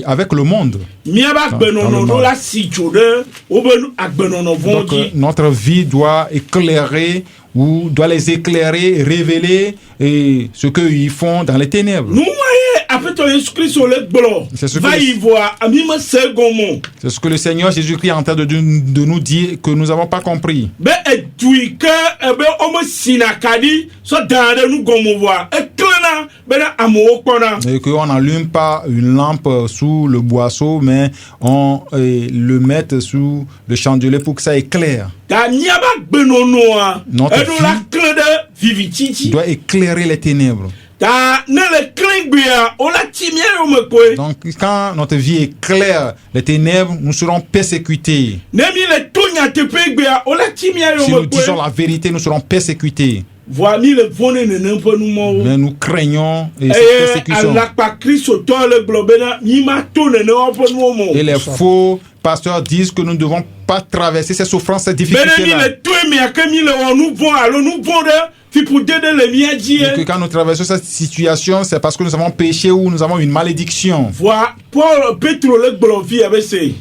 avec le monde. miaba dans gbenɔnɔ le ɖo monde. la si dzo ɖe wobe agbenɔnɔ vɔ̃wo Donc dzi notre vie doit éclairer ou doit les éclairer, révéler ce qu'ils font dans les ténèbres. nu ma ye aƒetɔ yesu kristu le gblɔ C'est ce que va le- yi vɔa ami me se gɔmɔ C'est ce que le Seigneur Jésus-Christ est en train de nous dire que nous n'avons pas compris. be edu yi ke ebe wome sina kaɖi sɔ daa ɖe nu gɔmɔ vɔa eklẽna bena amewo kpɔna Et qu'on n'allume pas une lampe sous le boisseau, mais on le mette sous le chandelier pour que ça éclaire. ta miaba gbenɔnɔa Notre eɖo la vie klẽ ɖe vivitsi Il dzi doit éclairer les ténèbres. ta ne le klẽ gbea wola ti miawo me kpoe Donc quand notre vie éclaire les ténèbres, nous serons persécutés. ne mi le to nyateƒe gbea wola ti miawo Si me nous disons kpoe la vérité, nous serons persécutés. vɔa mi le vɔ̃ ne nenem ƒe numɔwo Mais nous craignons cette eye persécution. alakpa kristotɔ le gblɔ bena mi ma to nenewo ƒe nuwo me Et o les faux pasteurs disent que nous ne devons pas traverser ces souffrances, ces bena mi difficultés-là. le toe mea ke mi le wɔ nu vɔ̃ alo nu vɔ̃ ɖe fiƒodede le mia dzi Et que quand nous traversons cette situation, c'est parce que nous avons péché ou nous avons une malédiction. vɔa paul petro le gblɔ vi abe se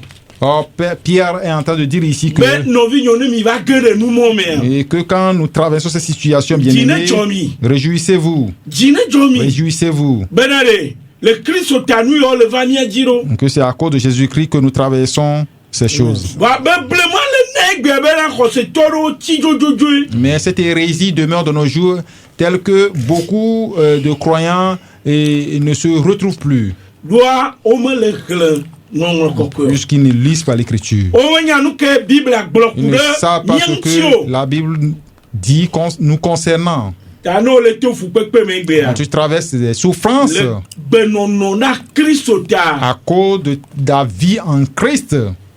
Or, Pierre est en train de dire ici que, be nɔvi nyɔnu mi va ge ɖe numɔ mea et que quand nous traversons cette situation, bien dzi ne aimés, dzɔ mi réjouissez-vous. dzi ne dzɔ mi Réjouissez-vous. bena ɖe le kristota nu yiwo le va mia dzi ɖo Que c'est à cause de Jésus-Christ que nous traversons ces choses. vɔa beblema le ne gbea bena xɔsetɔ ɖewo tsi dzodzoedzoe Mais cette hérésie demeure de nos jours telle que beaucoup de croyants ne se retrouvent plus ɖoa wome le xlẽ ŋɔŋlɔ kɔkɔe puisqu'ils ne lisent pas l'écriture. wome nya nu ke biblia gblɔ Ils ku ne ɖe savent pas mia ce ŋuti que o la Bible dit nous concernant. ta ne wole to fukpekpe me gbea Quand tu traverses des souffrances le gbenɔnɔ na kristota à cause de ta vie en Christ,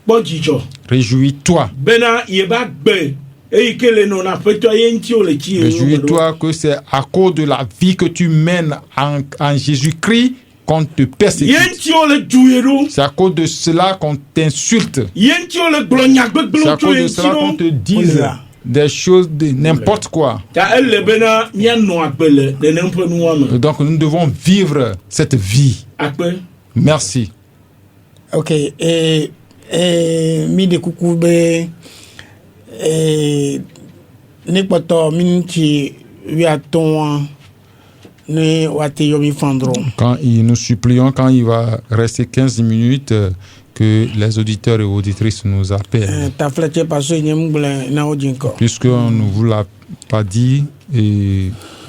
kpɔ dzidzɔ réjouis-toi. bena yeba gbe eyi ke le nɔna aƒetɔ ye ŋuti wole tsi ye ɖo Réjouis-toi que c'est à cause de la vie que tu mènes en Jésus-Christ qu'on te ye persécute. ŋuti wole dzu ye ɖo C'est à cause de cela qu'on t'insulte. ye ŋuti wole gblɔ C'est nyagbegblẽwo à tso cause ye de ŋuti cela qu'on te ɖo dise des choses de n'importe quoi. ta ele bena mianɔ agbe le nenem ƒe nuwa me Donc nous devons vivre cette vie. akpe Merci. Ok, mi de kuku be ne kpɔtɔ miniti wiatɔn ne wate yɔ mi fan dɔrɔn. Quand nous supplions, quand il va rester 15 minutes, que les auditeurs et auditrices nous appellent. Ta filɛ cɛ parce que nye mu gblẽ na wo dzi nkɔ. Puisqu'on ne vous l'a pas dit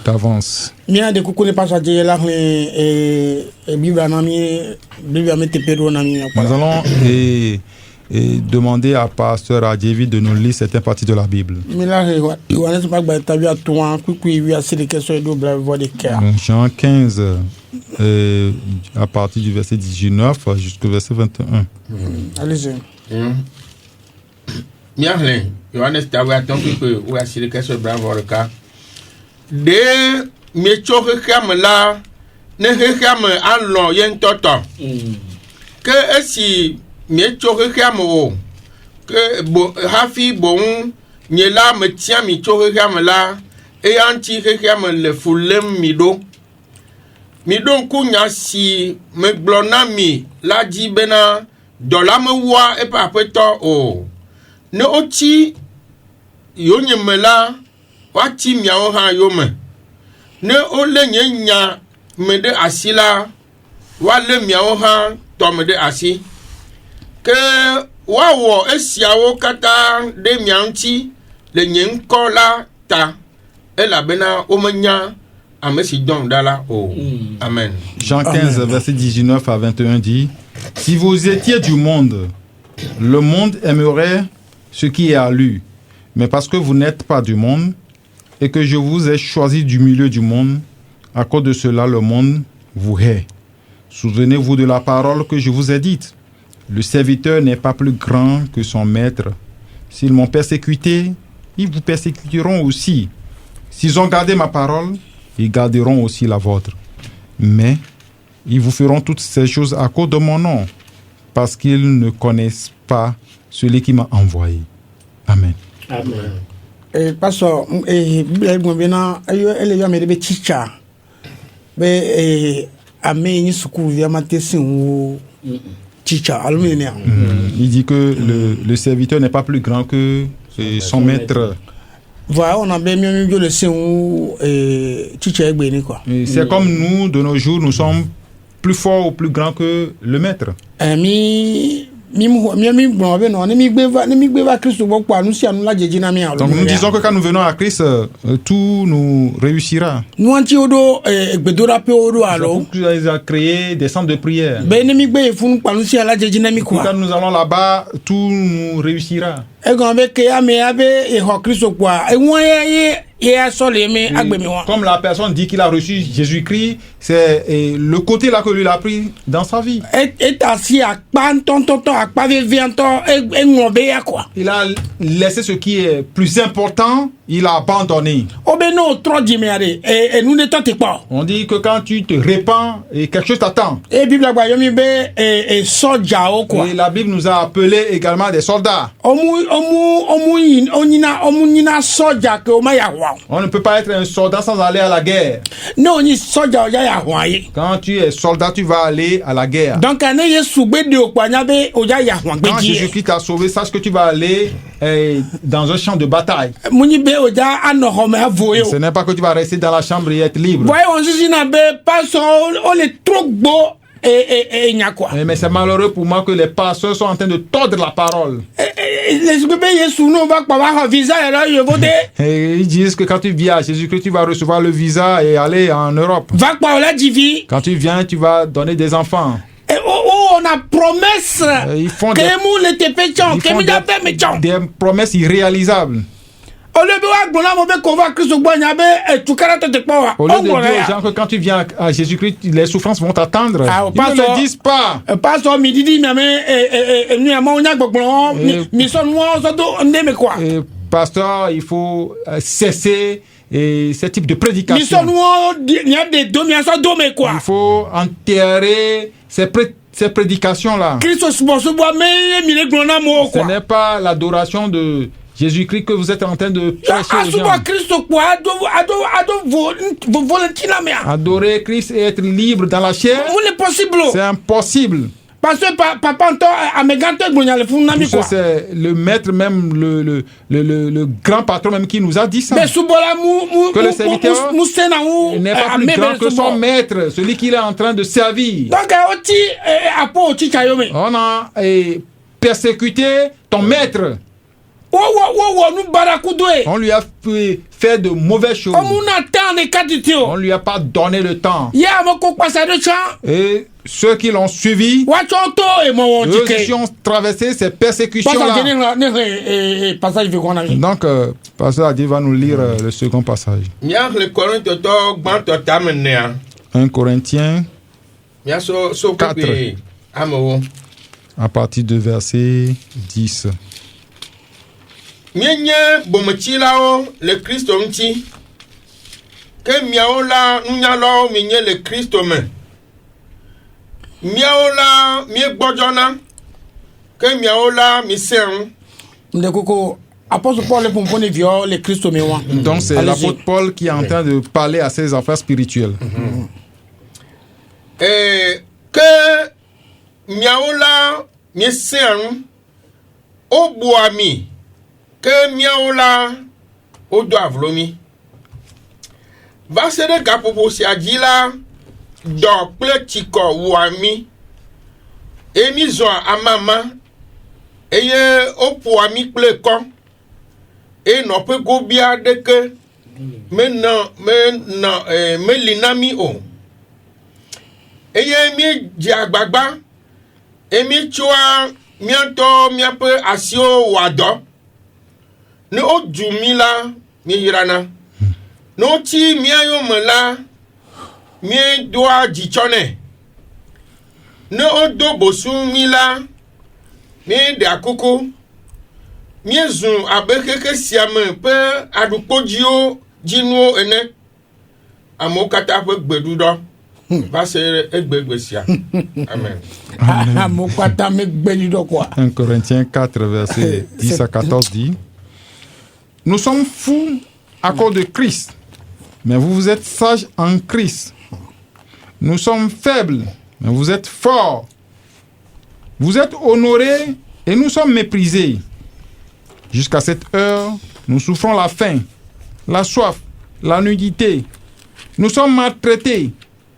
d'avance. Mia de kuku ne pas adi yɛ la xlẽ biblia na mi biblia mi teƒe ɖo na mi. Nous allons demander à Pasteur Adjevi de nous lire certaines parties de la Bible. Mi la xlẽ Yohanes ƒe agbata wiatɔn kpikpi wiasiɖeke sɔ ɖo bla vɔ ɖekea. Donc, Jean 15, à partir du verset 19 jusqu'au verset 21. Allez-y. Miahlẽ Yohanes ta woatɔ̃ kpekpe wo asi ɖeke sɔ bla vɔ ɖeka ɖe mietso xexea me la ne xexea me alɔ ye ŋutɔ tɔ ke esi mietso xexea me o ke hafi boŋ nye la me tia mi tso xexea me la eya ŋuti xexea me le fu lém mi ɖo ŋku nya si megblɔ na mi la dzi bena dɔ la mewɔa eƒe aƒetɔ o ne wotsi yonye me la woatsi miawo hã yome ne wolé nye nya me ɖe asi la woalé miawo hã tɔme ɖe asi ke woawɔ esiawo katã ɖe mia ŋuti le nye ŋkɔ la ta elabena womenya ame si dɔm ɖa la o. Amen. Jean 15, verset 19 à 21 dit: Si vous étiez du monde, le monde aimerait ce qui est à lui. Mais parce que vous n'êtes pas du monde et que je vous ai choisi du milieu du monde, à cause de cela, le monde vous hait. Souvenez-vous de la parole que je vous ai dite. Le serviteur n'est pas plus grand que son maître. S'ils m'ont persécuté, ils vous persécuteront aussi. S'ils ont gardé ma parole, ils garderont aussi la vôtre. Mais ils vous feront toutes ces choses à cause de mon nom, parce qu'ils ne connaissent pas celui qui m'a envoyé. Amen. Amen. Pastor, bina ayo ele yo me de chicha. Be ame ni sukuru via matesin wo chicha alumenia. Il dit que le serviteur n'est pas plus grand que son maître. Voilà, on a bien mieux le sein ou chicha egbe quoi. C'est comme nous, de nos jours, nous sommes plus forts ou plus grands que le maître. Donc nous disons que quand nous venons à Christ, tout nous réussira. Nous avons créé des centres de prière. Quand nous allons là-bas, tout nous réussira. Comme la personne dit qu'il a reçu Jésus-Christ, c'est le côté là que lui a pris dans sa vie. Il a laissé ce qui est plus important, il a abandonné. On dit que quand tu te répands, et quelque chose t'attend. Et la Bible nous a appelés également des soldats. On ne peut pas être un soldat sans aller à la guerre. Quand tu es soldat, tu vas aller à la guerre. Donc, quand Jésus-Christ t'a sauvé, sache que tu vas aller dans un champ de bataille. Ce n'est pas que tu vas rester dans la chambre et être libre. Mais c'est malheureux pour moi que les pasteurs sont en train de tordre la parole. Et ils disent que quand tu viens à Jésus-Christ, tu vas recevoir le visa et aller en Europe. Quand tu viens, tu vas donner des enfants. On a promesse. Ils font des promesses irréalisables. Au lieu de dire aux gens que quand tu viens à Jésus-Christ, les souffrances vont t'attendre. Ils ne le disent pas. Pasteur, il faut cesser ce type de prédication. Il faut enterrer ces prédications-là. Ce n'est pas l'adoration de Jésus-Christ que vous êtes en train de prêcher aux gens. Adorer Christ et être libre dans la chair, c'est impossible. Parce que papa, c'est le maître même, le grand patron même qui nous a dit ça. Que le serviteur n'est pas plus grand que son maître, celui qu'il est en train de servir. On a persécuté ton maître. On lui a fait de mauvaises choses. On lui a pas donné le temps. Et ceux qui l'ont suivi, eux aussi ont traversé ces persécutions-là. Donc, Pasteur Adi va nous lire le second passage. 1 Corinthiens 4, à partir de verset 10. Mienye bometsilawo le Kristo ŋuti ke miawo la nunyalawo mienye le Kristo me miawo la miegbɔdzɔna ke miawo la misẽ ŋu. Ndekoko apôtre Paul est pour me viol les Christ au mémoire. Donc c'est l'apôtre Paul qui est en train de parler à ses affaires spirituelles. Que miaola miesen o boami que miaola o doavlomi va se de kapopo si adila do ple tiko wami emi zo amama eye o poami ple kon e no pe go bia de ke me linami o eye mi di agbagba emi choa mianto miape asio wado ne o dumi la mi hirana no ti miayo mala mi doa jichone ne o do bosu mi la mi de akoko mi zun abekeke siame pe adukpojio jinuo ene amokata pe gbedudo va se egbesia. Amen. 1 Corinthiens 4, verset 10 à 14 dit: Nous sommes fous à cause de Christ, mais vous êtes sages en Christ. Nous sommes faibles, mais vous êtes forts. Vous êtes honorés et nous sommes méprisés. Jusqu'à cette heure, nous souffrons la faim, la soif, la nudité. Nous sommes maltraités,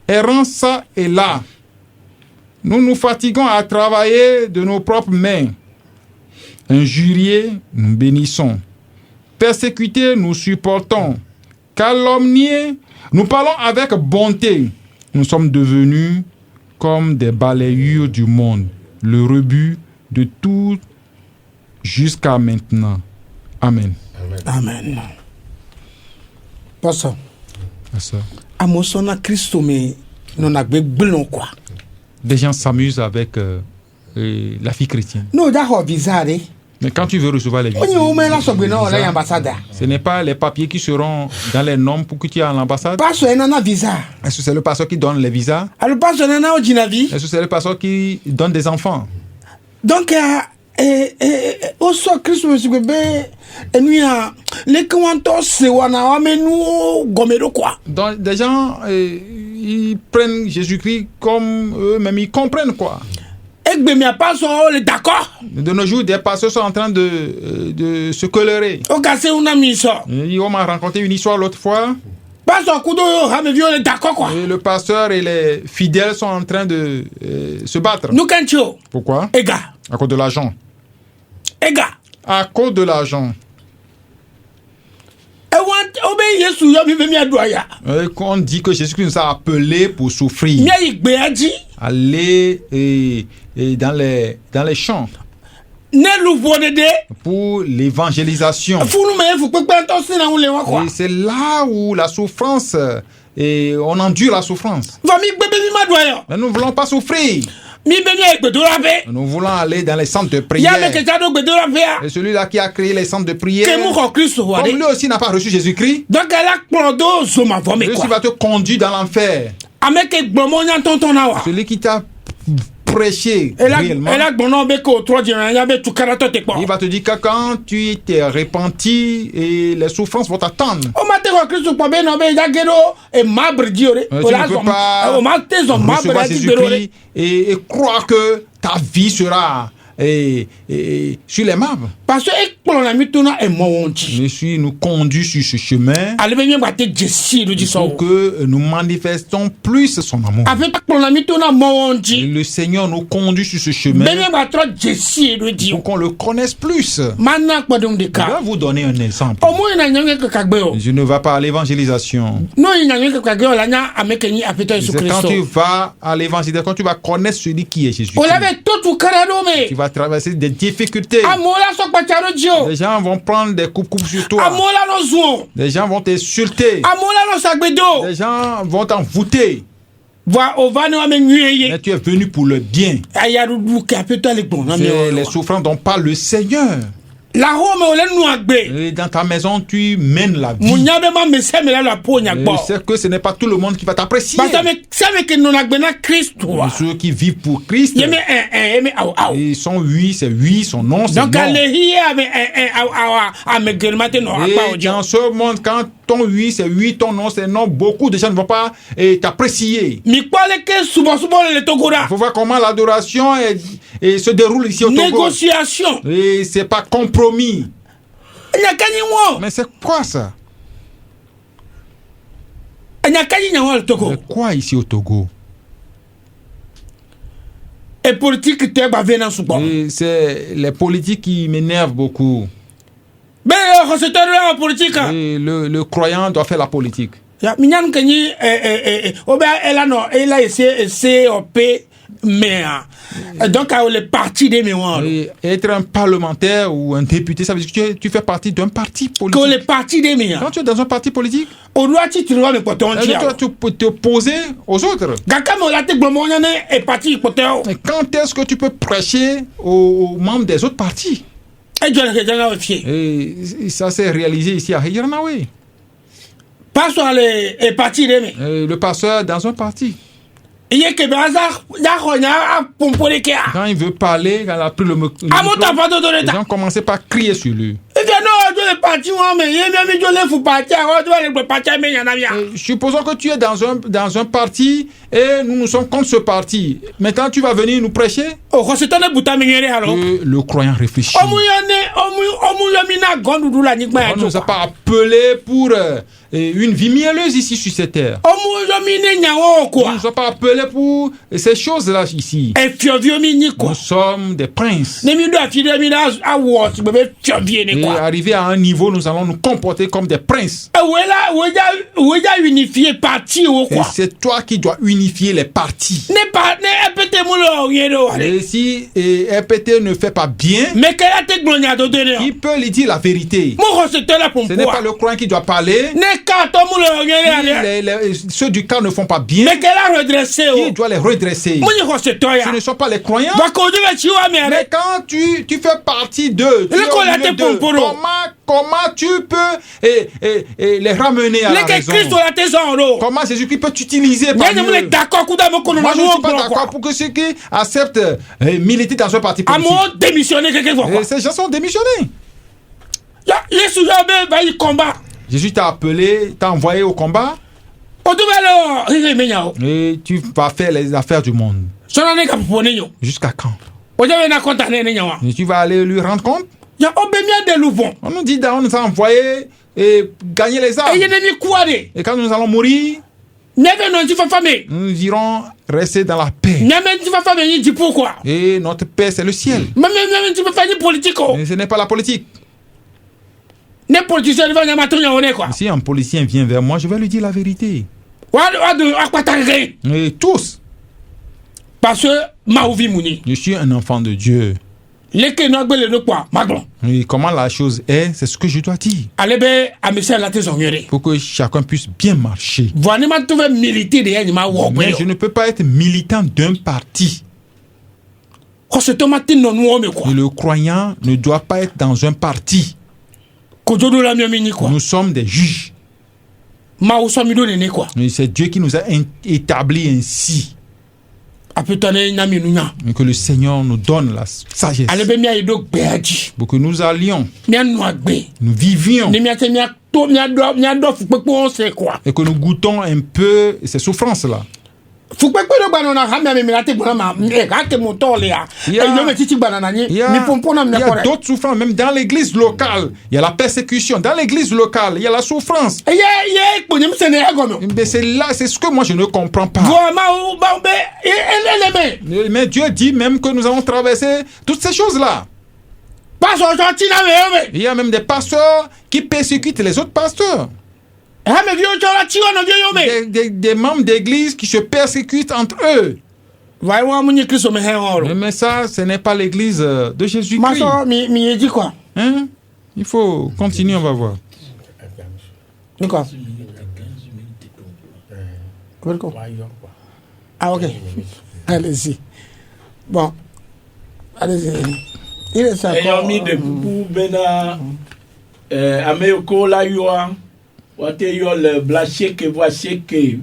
errant ça et là. Nous nous fatiguons à travailler de nos propres mains. Injuriés, nous bénissons. Persécutés, nous supportons. Calomniés, nous parlons avec bonté. Nous sommes devenus comme des balayures du monde, le rebut de tout jusqu'à maintenant. Amen. Amen. Pastor. Ça. Amosona Christo mais non a blon quoi. Des gens s'amusent avec la fille chrétienne. Non, d'accord, bizarre. Mais quand tu veux recevoir les visas, ce n'est pas les papiers qui seront dans les normes pour que tu ailles à l'ambassade. Est-ce que c'est le pasteur qui donne les visas? Est-ce que c'est le pasteur qui donne des enfants? Donc, aussi Christ me dit les commentaires c'est wana nous gomero quoi. Donc des gens ils prennent Jésus-Christ comme eux-mêmes ils comprennent quoi. De nos jours, des pasteurs sont en train de se colorer. On m'a raconté une histoire l'autre fois. Et le pasteur et les fidèles sont en train de se battre. Pourquoi? À cause de l'argent. À cause de l'argent. On dit que Jésus nous a appelés pour souffrir. Aller dans les champs. Pour l'évangélisation. Et c'est là où la souffrance, et on endure la souffrance. Mais nous ne voulons pas souffrir. Nous voulons aller dans les centres de prière. Et celui-là qui a créé les centres de prière, comme lui aussi n'a pas reçu Jésus-Christ, Jésus va te conduire dans l'enfer. Celui qui t'a prêché réellement, il va te dire que quand tu t'es repenti et les souffrances vont t'attendre, tu ne peux pas recevoir Jésus-Christ et croire que ta vie sera sur les marbres. Parce que Jésus nous conduit sur ce chemin pour que nous manifestons plus son amour. Et le Seigneur nous conduit sur ce chemin pour qu'on le connaisse plus. Je vais vous donner un exemple. Je ne vais pas à l'évangélisation. C'est quand tu vas à l'évangélisation, quand tu vas connaître celui qui est Jésus. Tu vas traverser des difficultés. Les gens vont prendre des coups sur toi. Les gens vont t'insulter. Les gens vont t'envoûter. Mais tu es venu pour le bien. C'est les souffrances dont parle le Seigneur. La home ole nu agbe. Et dans ta maison, tu mènes la vie. Munyabe ma mese me la la po nya gbo. C'est que ce n'est pas tout le monde qui va t'apprécier. Parce que savez que nous agbe na Christ wa. Ceux qui vivent pour Christ, Yeme yeme au. ils sont oui, c'est oui, son nom, c'est non. Donc allez hier avec me germate no Et dans ce monde, quand ton oui, c'est oui, ton non, c'est non, beaucoup de gens ne vont pas t'apprécier. Mi kwale ke subo le Togora. Il faut voir comment l'adoration se déroule ici au Togo. Négociation. Et c'est pas compromis. Mais c'est quoi ça? C'est quoi ici au Togo? Et politique c'est les politiques qui m'énervent beaucoup. Mais c'est un politique. Et le croyant doit faire la politique. Minyan Kenyi elle a essayé COP mais donc le parti des mémoires. Être un parlementaire ou un député, ça veut dire que tu fais partie d'un parti politique. Que le parti des mémoires. Quand tu es dans un parti politique, on doit tu peux t'opposer aux autres. Et quand est-ce que tu peux prêcher aux membres des autres partis? Et ça s'est réalisé ici à Hijranawe. Le pasteur dans un parti. Quand il veut parler, quand il a pris le micro, les gens commençaient par crier sur lui. Supposons que tu es dans un parti et nous sommes contre ce parti. Maintenant, tu vas venir nous prêcher? Le croyant réfléchit. On ne nous a pas appelés pour une vie mielleuse ici sur cette terre. On ne nous a pas appelés pour ces choses-là ici. Nous sommes des princes. Et arrivé à un niveau, nous allons nous comporter comme des princes. Et c'est toi qui dois unifier les partis. Et si RPT ne fait pas bien, il peut lui dire la vérité. Ce n'est pas le croyant qui doit parler. Ceux du camp ne font pas bien. Qui doit les redresser? Ce ne sont pas les croyants. Mais quand tu fais partie d'eux, comment tu peux les ramener à la raison? Comment Jésus-Christ peut t'utiliser parmi eux? Moi, je ne suis pas d'accord pour que ceux qui acceptent militer dans un parti politique. Ces gens sont démissionnés. Jésus t'a appelé, t'a envoyé au combat. Et tu vas faire les affaires du monde. Jusqu'à quand? Et tu vas aller lui rendre compte? On nous dit, on nous a envoyé et gagner les armes. Et quand nous allons mourir, nous irons rester dans la paix. Et notre paix, c'est le ciel. Et ce n'est pas la politique. Si un politicien vient vers moi, je vais lui dire la vérité. Et tous. Parce que je suis un enfant de Dieu. Et comment la chose est, c'est ce que je dois dire. Pour que chacun puisse bien marcher. Mais je ne peux pas être militant d'un parti. Et le croyant ne doit pas être dans un parti. Nous sommes des juges. Et c'est Dieu qui nous a établis ainsi. Et que le Seigneur nous donne la sagesse. Pour que nous allions, nous vivions. Et que nous goûtons un peu ces souffrances-là. Il y a d'autres souffrances, même dans l'église locale. Il y a la persécution. Dans l'église locale, il y a la souffrance. Mais c'est ce que moi je ne comprends pas. Mais Dieu dit même que nous allons traverser toutes ces choses-là. Il y a même des pasteurs qui persécutent les autres pasteurs. Des membres d'église qui se persécutent entre eux. Mais ça, ce n'est pas l'église de Jésus-Christ. Hein? Il faut continuer, on va voir. Ah, ok. Allez-y. Bon. Allez-y. Il est ça. ayant mis de coucou bena ameyoko la yoa wate yo le blacheke voiseke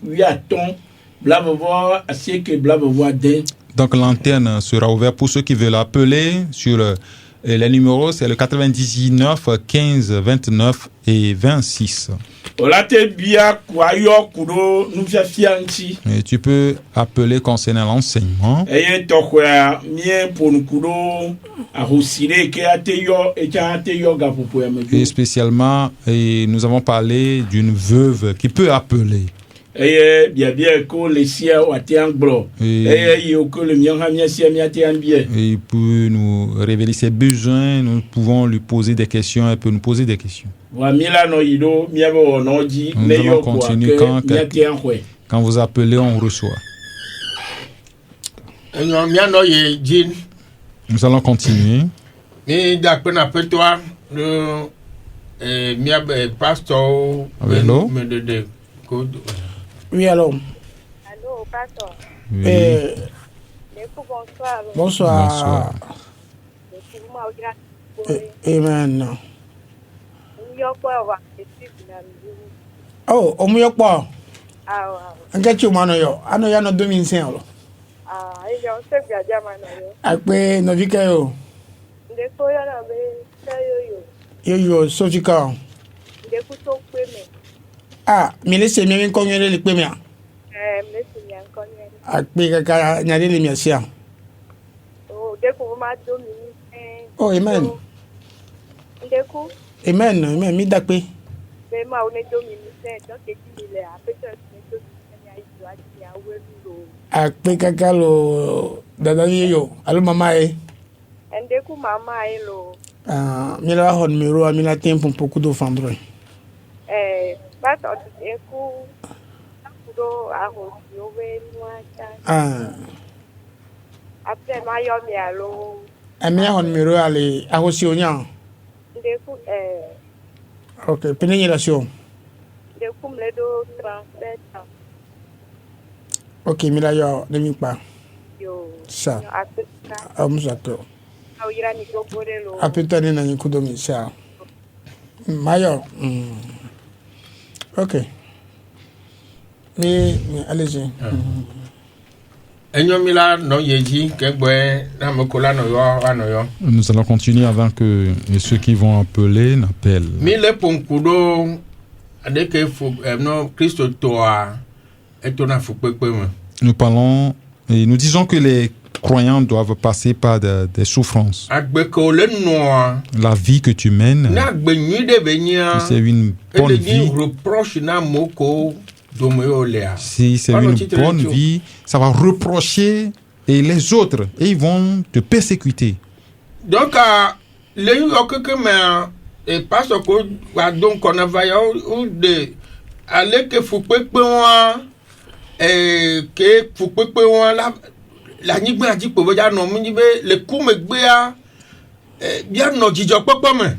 via ton blabavo asieke blabavo den. Donc l'antenne sera ouverte pour ceux qui veulent appeler sur les numéros, c'est le 99 15 29 et 26. Olate bia kwayo kudo nufia nti. Et tu peux appeler concernant l'enseignement. Eye tokwa mien ponu kudo ahusire ke ateyo gapopo ya mejo. Et spécialement, nous avons parlé d'une veuve qui peut appeler. Eye bien ko le sia wate anglo. Eye yo ko le mien hamia sia mi ate bien. Et il peut nous révéler ses besoins, nous pouvons lui poser des questions, elle peut nous poser des questions. Nous allons continuer quand vous appelez, on reçoit. Nous allons continuer. Allô? Oui, alors. Allô, pasteur. Oui. Bonsoir. Bonsoir. Amen. Oh, omuyokpo. Nkechi umano yo. Ano ya no 2005 lo. Yo se gaja mano yo. Akpe no vika yo. Ndeko ya na be yo. Yo sofika. Ndeko to pe me. Mi le se mi nko nyere le pe me. Me se mi nko nyere. Akpe kaka nyare le mi asia. Oh, ndeko ma do mi. Oh, amen. Ndeko. Amen, mi dakpe. Be ma o ne do mi se do ke ti le a pe to ni to ni ai do ati a we lo. Akpe kaka lo dada yo. Alo mama e. Ndeko mama e lo. Mi la hon mi ro mi la tempo un poco do fandro. Pato eku kudo a ho yo we nwa cha. Après ma yo mi alo. Mi hon mi ro ale a ho si onya. Ndeko OK, pénération. Ndeko mle do transfert. OK, mi la yo de mi pa. Yo. Sa. Afrika. Amsato. Au ira ni go borelo. Apeta ni na ni kudomi sa. Mayo. OK. Mais allez-y. Nous allons continuer avant que ceux qui vont appeler n'appellent. Nous parlons et nous disons que les croyants doivent passer par des souffrances. La vie que tu mènes, c'est une bonne vie. Si c'est une bonne vie, ça va reprocher et les autres et ils vont te persécuter. Donc, parce qu'on a aller que faut la nigba dit pour non le coup me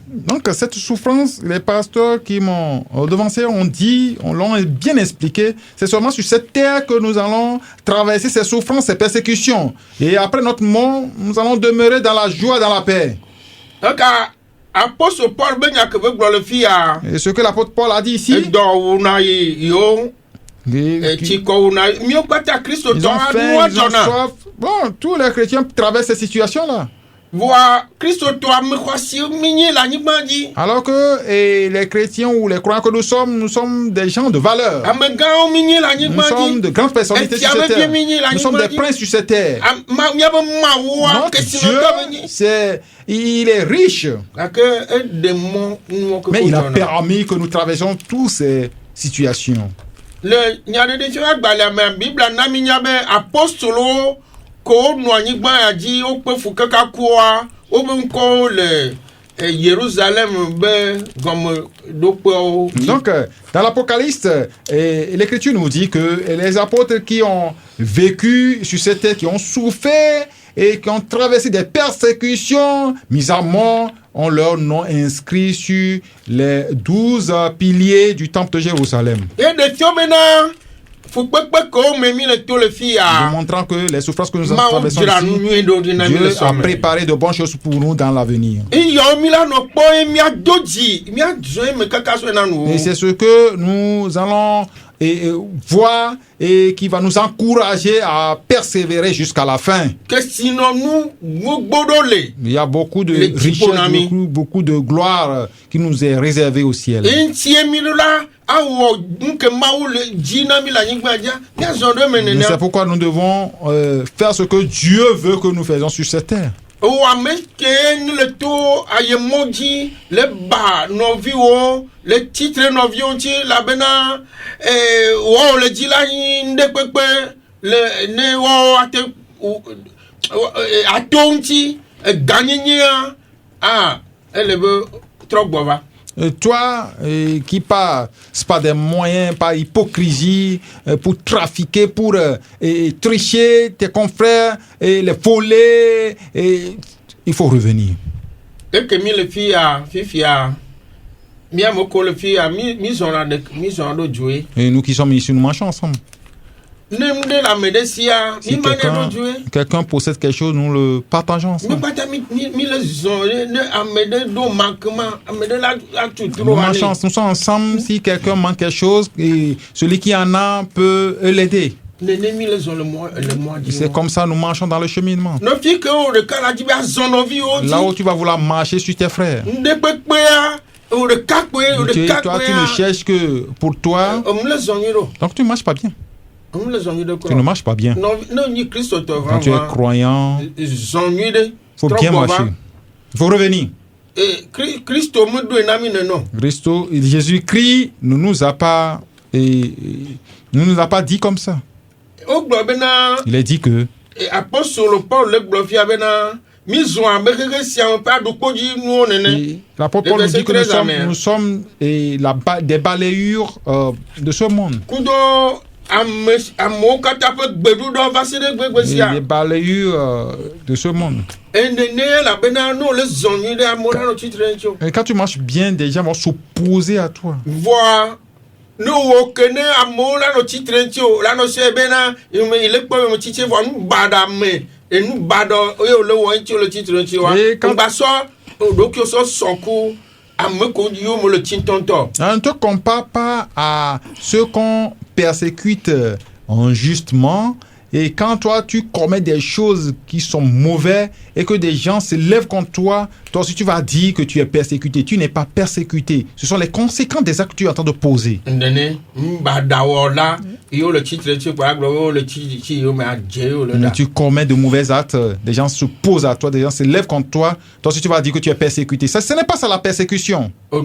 donc cette souffrance, les pasteurs qui m'ont devancé l'ont bien expliqué. C'est seulement sur cette terre que nous allons traverser ces souffrances, ces persécutions. Et après notre mort, nous allons demeurer dans la joie, dans la paix. Donc, apôtre Paul et ce que l'apôtre Paul a dit ici. Ils ont soif. Bon, tous les chrétiens traversent ces situations-là. Alors que les chrétiens ou les croyants que nous sommes des gens de valeur. Nous sommes de grandes personnalités sur cette terre. Nous sommes des princes sur cette terre. Notre Dieu, il est riche. Mais il a permis que nous traversions toutes ces situations. Donc, dans l'Apocalypse, l'Écriture nous dit que les apôtres qui ont vécu sur cette terre, qui ont souffert et qui ont traversé des persécutions, mis à mort, ont leur nom inscrit sur les 12 piliers du temple de Jérusalem. Démontrant que les souffrances que nous traversons ici, Dieu a préparé de bonnes choses pour nous dans l'avenir. Et c'est ce que nous allons voir et qui va nous encourager à persévérer jusqu'à la fin. Il y a beaucoup de richesses, beaucoup de gloire qui nous est réservée au ciel. C'est pourquoi nous devons faire ce que Dieu veut que nous faisions sur cette terre. Le titre novion la bena le le ne atonti elle veut trop boire. Toi qui passe par des moyens, par hypocrisie, pour trafiquer, pour tricher tes confrères, et les voler, il faut revenir. Et que mi le fille à fifia, mi amoko le fille à mi de jouer. Et nous qui sommes ici, nous marchons ensemble. Si quelqu'un possède quelque chose, nous le partageons ensemble. Nous marchons, nous sommes ensemble. Si quelqu'un manque quelque chose, et celui qui en a peut l'aider. C'est comme ça nous marchons dans le cheminement. Là où tu vas vouloir marcher sur tes frères. Toi, tu ne cherches que pour toi. Donc tu ne marches pas bien. Tu ne marches pas bien. Quand tu es croyant, il faut bien marcher. Il faut revenir. Jésus-Christ ne nous a pas dit comme ça. Il a dit que l'apôtre Paul nous dit que nous sommes des balayures de ce monde. Les balayures de ce monde. Et quand tu marches bien, des gens vont s'opposer à toi. Ne te compare pas à ceux qu'on persécute injustement. Et quand toi, tu commets des choses qui sont mauvaises et que des gens se lèvent contre toi, toi aussi tu vas dire que tu es persécuté. Tu n'es pas persécuté. Ce sont les conséquences des actes que tu es en train de poser. Tu commets de mauvais actes, des gens se posent à toi, des gens se lèvent contre toi. Toi aussi tu vas dire que tu es persécuté. Ça, ce n'est pas ça la persécution. Tu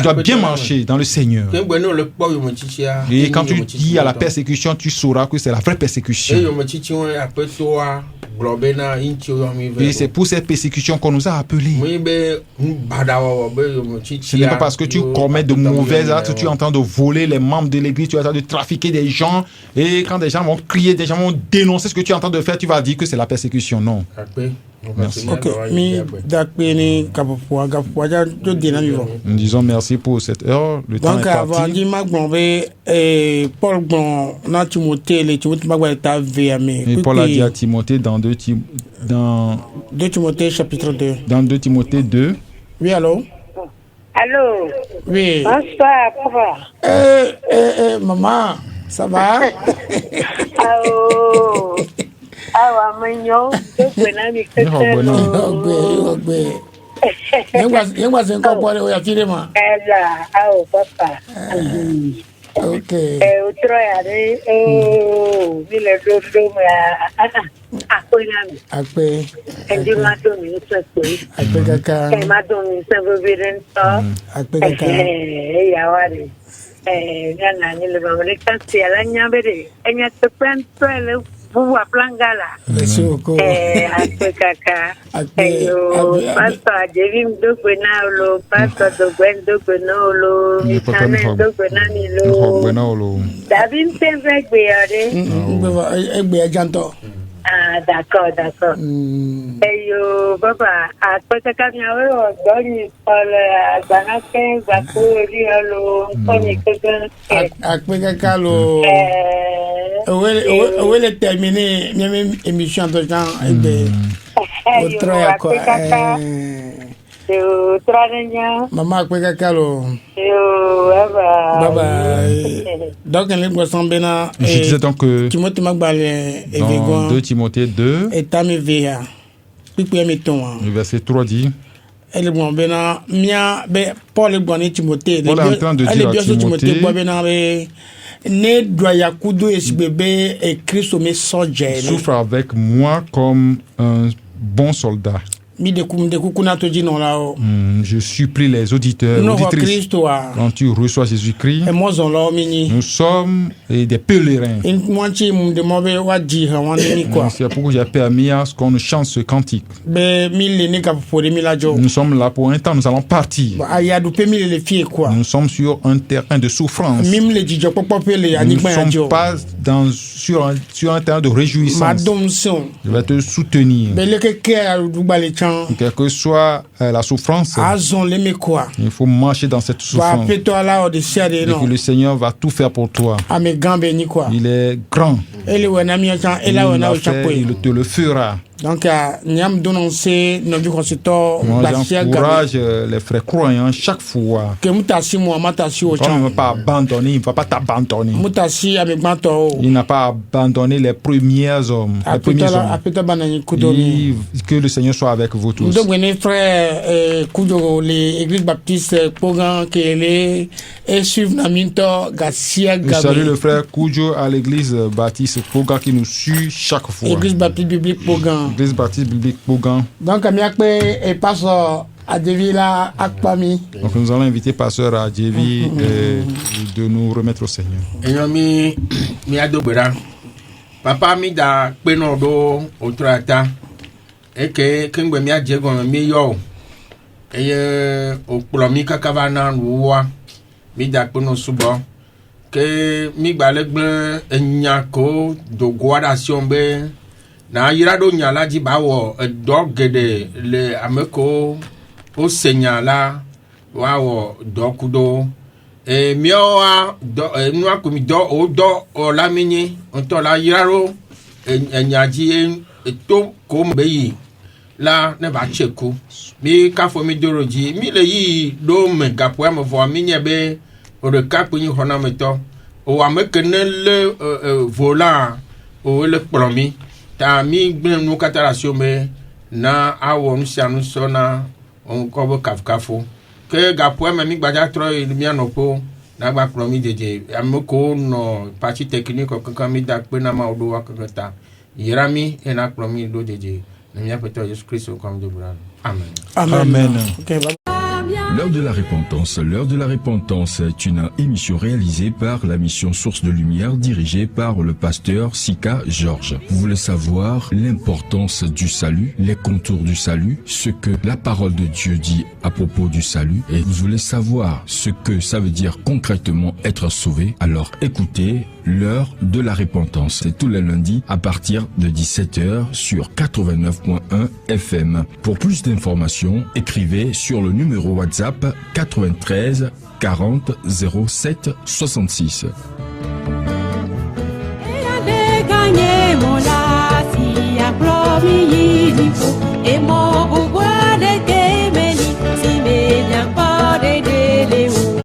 dois bien marcher dans le Seigneur. Et quand tu dis à la persécution, tu sauras que c'est la vraie persécution. Et c'est pour cette persécution qu'on nous a appelés. Ce n'est pas parce que tu commets de mauvais actes, tu es en train de voler les membres de l'église, tu es en train de trafiquer des gens. Et quand des gens vont crier, des gens vont dénoncer ce que tu es en train de faire, tu vas dire que c'est la persécution. Non. Merci. Nous disons merci pour cette heure. Le temps est parti. Et Paul a dit à Timothée dans 2 Timothée chapitre 2. Dans 2 Timothée 2. Oui, allô? Allô? Oui. Bonsoir, papa. Maman, ça va? Oh. Awa manyo kwena mi kete yengwa senko pole o yatire ma ela awo papa okay utro ya de vile do akpe endi mato mi sekwe akpe kaka mato mi sebo birento akpe kaka ya wari yana ni le vamos le kasi ala nyabere enya te pentele Buwa plangala. Merci beaucoup. Akpe kaka. Pastor Jevim dokwena olo, Pastor Dogwen dokwena olo, Mitanen dokwena nilo. Dabim tempe gbe ore. Egbe ajanto. Ah, d'accord. Eyo, papa, après que tu as donné le banque, va courir le Akpeka kalo. Où est terminé même émission de temps au trois quoi. Maman akpeka kalo. Baba. Donc les boissons bena. Je disais donc que Timothée Magbalé et dans 2 Timothée 2, et Tamivea. le verset 3 dit, Elle bon bena mia be Paul bon Timothée. Paul est en train de dire à Timothée, ne doit yakudo esbebe et Christ me soje. souffre avec moi comme un bon soldat. Je supplie les auditeurs, auditrices, quand tu reçois Jésus-Christ, nous sommes des pèlerins. C'est pourquoi j'ai permis à ce qu'on nous chante ce cantique. Nous sommes là pour un temps, nous allons partir. Nous sommes sur un terrain de souffrance. Nous ne sommes pas sur un terrain de réjouissance. Je vais te soutenir. Quelle que soit la souffrance, il faut marcher dans cette souffrance. Et que le Seigneur va tout faire pour toi. Il est grand. Il te le fera. Donc, moi j'encourage les frères croyants chaque fois. Quand il ne va pas abandonner, il ne va pas t'abandonner. Il n'a pas abandonné les premiers hommes. Que le Seigneur soit avec vous tous. Les églises baptistes je salue le frère Koujo à l'église baptiste Pogan qui nous suit chaque fois. Église baptiste biblique Pogan. L'église baptiste biblique Pogan. Donc, et pasteur Adjevila Akpami. Donc, nous allons inviter pasteur Adjevi de nous remettre au Seigneur. Papa mi da peno do otrata eke kengbe mi ajego mi yo eye oplo mi kakava na ruwa mi da peno subo ke mi gbalegbe enya ko do guardation be na yira do nya laji bawo dogede le ameko o senya la wawo dokudo mioa do nua kumi do o do o lamini onto la yiraro enyaji to ko mbeyi la ne ba cheku mi ka fo mi doroji mi le yi do me gapo am vo mi nyebe o de ka pin hona meto o amekene le volant o le promi ta mi gbin nu katarasio me na awo nsianu sona on ko bo kafkafo que gapo me mi gbaja tro mi anopo na gba promi jeje amoko no parti technique ko kan mi da pe na ma odo wa kakata yerami e na promi do jeje na mi apeto Jesus Christ comme de bran amen Amen. Okay, L'heure de la repentance. L'heure de la repentance est une émission réalisée par la mission Source de Lumière dirigée par le pasteur Sika Georges. Vous voulez savoir l'importance du salut, les contours du salut, ce que la parole de Dieu dit à propos du salut et vous voulez savoir ce que ça veut dire concrètement être sauvé. Alors écoutez l'heure de la repentance. C'est tous les lundis à partir de 17h sur 89.1 FM. Pour plus d'informations, écrivez sur le numéro WhatsApp 93 40 07 66. Elle avait gagné mon la si a promis.